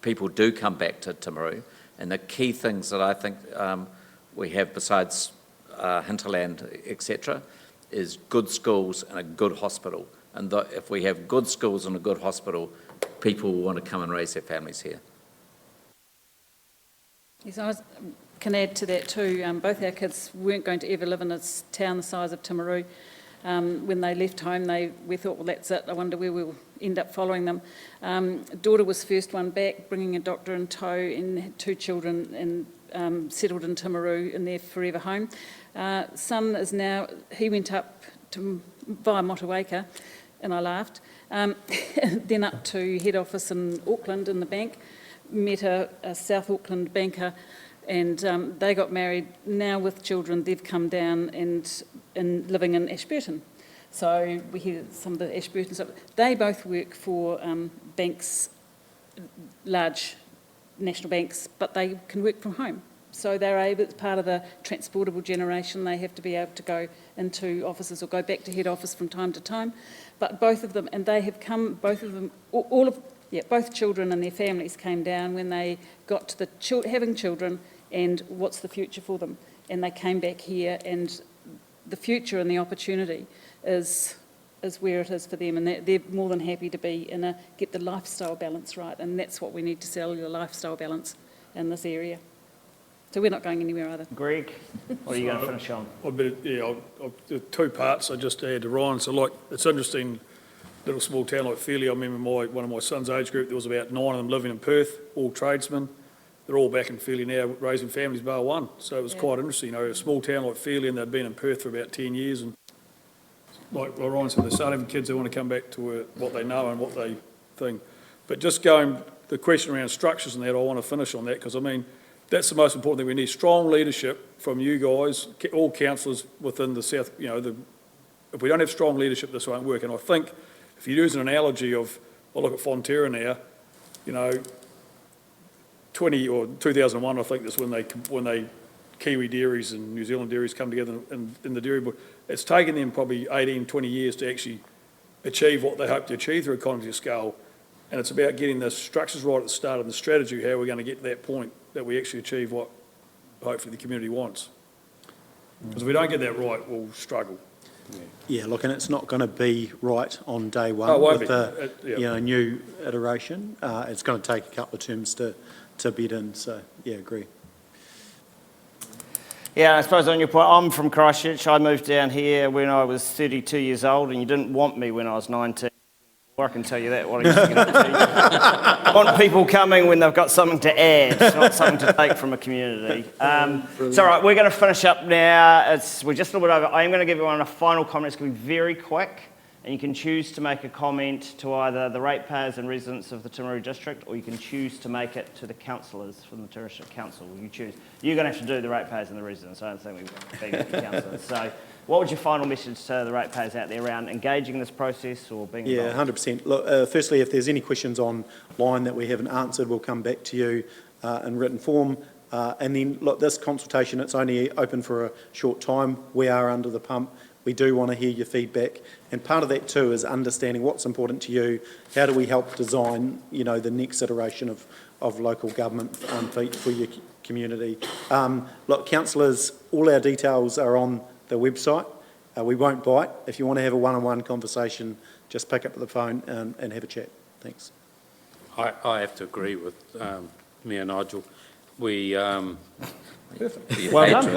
people do come back to Timaru, and the key things that I think we have besides hinterland, etc., is good schools and a good hospital. And if we have good schools and a good hospital, people will want to come and raise their families here. Yes, I can add to that too. Both our kids weren't going to ever live in a town the size of Timaru. When they left home, we thought, well, that's it. I wonder where we'll end up following them. Daughter was the first one back, bringing a doctor in tow, and had 2 children, and settled in Timaru in their forever home. Son is now, he went up via Motueka, and I laughed. Then up to head office in Auckland in the bank, met a South Auckland banker, and they got married. Now with children, they've come down and living in Ashburton. So we hear some of the Ashburton stuff. They both work for banks, large national banks, but they can work from home. So they're able, it's part of the transportable generation. They have to be able to go into offices or go back to head office from time to time. But both of them, and they have come, both of them, both children and their families came down when they got to having children and what's the future for them. And they came back here, and the future and the opportunity is where it is for them, and they're more than happy to be get the lifestyle balance right, and that's what we need to sell, the lifestyle balance in this area. So we're not going anywhere either. Greg, what are you going to finish on? The 2 parts I just add to Ryan. So it's interesting, little small town like Fairlie. I remember one of my son's age group, there was about 9 of them living in Perth, all tradesmen. They're all back in Fairlie now, raising families bar one. So it was quite interesting. A small town like Fairlie, and they'd been in Perth for about 10 years, and like Ryan said, they start having kids, they want to come back to what they know and what they think. But just going, the question around structures and that, I want to finish on that, because I mean, that's the most important thing. We need strong leadership from you guys, all councillors within the South, you know, if we don't have strong leadership, this won't work. And I think if you use an analogy of, I look at Fonterra now, you know, 2001, I think that's when they Kiwi dairies and New Zealand dairies come together in the dairy board. It's taken them probably 18, 20 years to actually achieve what they hope to achieve through economies of scale. And it's about getting the structures right at the start and the strategy, how we're going to get to that point that we actually achieve what hopefully the community wants. Because if we don't get that right, we'll struggle. Yeah, look, and it's not going to be right on day one Oh, it won't with be. the you know, new iteration. It's going to take a couple of terms to bed in, so yeah, agree. Yeah, I suppose on your point, I'm from Christchurch. I moved down here when I was 32 years old, and you didn't want me when I was 19. I can tell you that, what I used to get up to. I want people coming when they've got something to add, not something to take from a community. It's all right, we're going to finish up now. We're just a little bit over. I am going to give everyone a final comment. It's going to be very quick, and you can choose to make a comment to either the ratepayers and residents of the Timaru district, or you can choose to make it to the councillors from the Timaru District Council. You choose. You're going to have to do the ratepayers and the residents. I don't think we can be the councillors. So, what would your final message to the ratepayers out there around engaging this process or being involved? Yeah, 100%. Look, firstly, if there's any questions online that we haven't answered, we'll come back to you in written form. And then, look, this consultation, it's only open for a short time. We are under the pump. We do want to hear your feedback. And part of that too is understanding what's important to you. How do we help design, you know, the next iteration of local government for your community? Look, councillors, all our details are on the website. We won't bite. If you want to have a one-on-one conversation, just pick up the phone and have a chat. Thanks. I have to agree with Mayor Nigel. We Well done.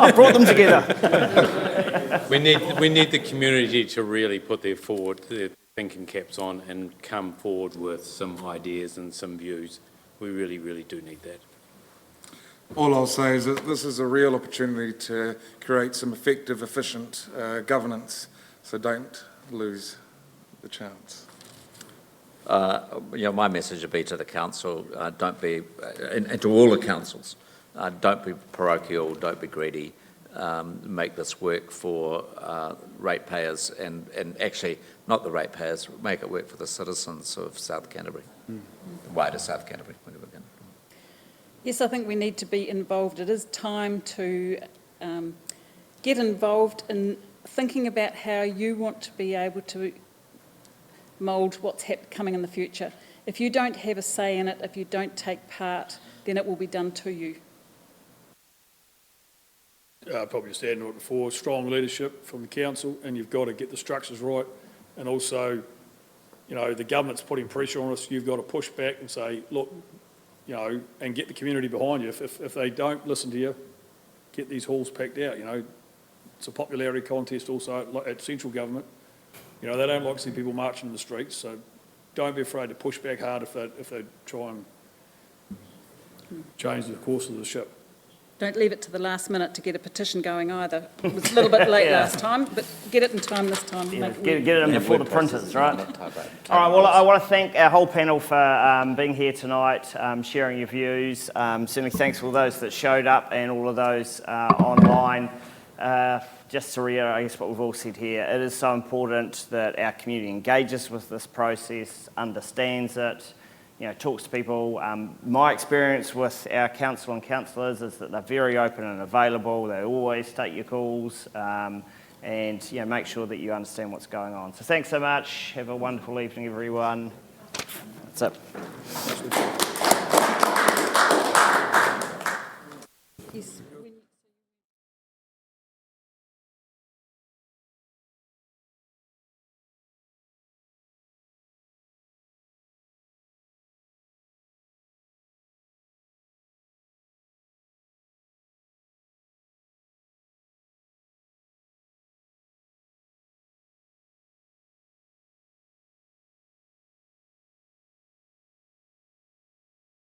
I brought them together. we need the community to really put their thinking caps on and come forward with some ideas and some views. We really, really do need that. All I'll say is that this is a real opportunity to create some effective, efficient governance, so don't lose the chance. You know, my message would be to the council, don't be, and to all the councils, don't be parochial, don't be greedy, make this work for ratepayers and actually not the ratepayers, make it work for the citizens of South Canterbury, wider South Canterbury, whatever again. Yes, I think we need to be involved. It is time to get involved in thinking about how you want to be able to mould what's coming in the future. If you don't have a say in it, if you don't take part, then it will be done to you. Probably just adding to it before, strong leadership from the council, and you've got to get the structures right. And also, you know, the government's putting pressure on us. You've got to push back and say, look, you know, and get the community behind you. If they don't listen to you, get these halls packed out. You know, it's a popularity contest also at central government. You know, they don't like to see people marching in the streets, so don't be afraid to push back hard if they try and change the course of the ship. Don't leave it to the last minute to get a petition going either. It was a little bit late last time, but get it in time this time. Yeah, get it in before the printers, right? All right, well, I want to thank our whole panel for being here tonight, sharing your views. Certainly thanks for all those that showed up and all of those online. Just to reiterate, I guess, what we've all said here, it is so important that our community engages with this process, understands it, you know, talks to people. My experience with our council and councillors is that they're very open and available. They always take your calls and, you know, make sure that you understand what's going on. So thanks so much. Have a wonderful evening, everyone. That's it. Yes.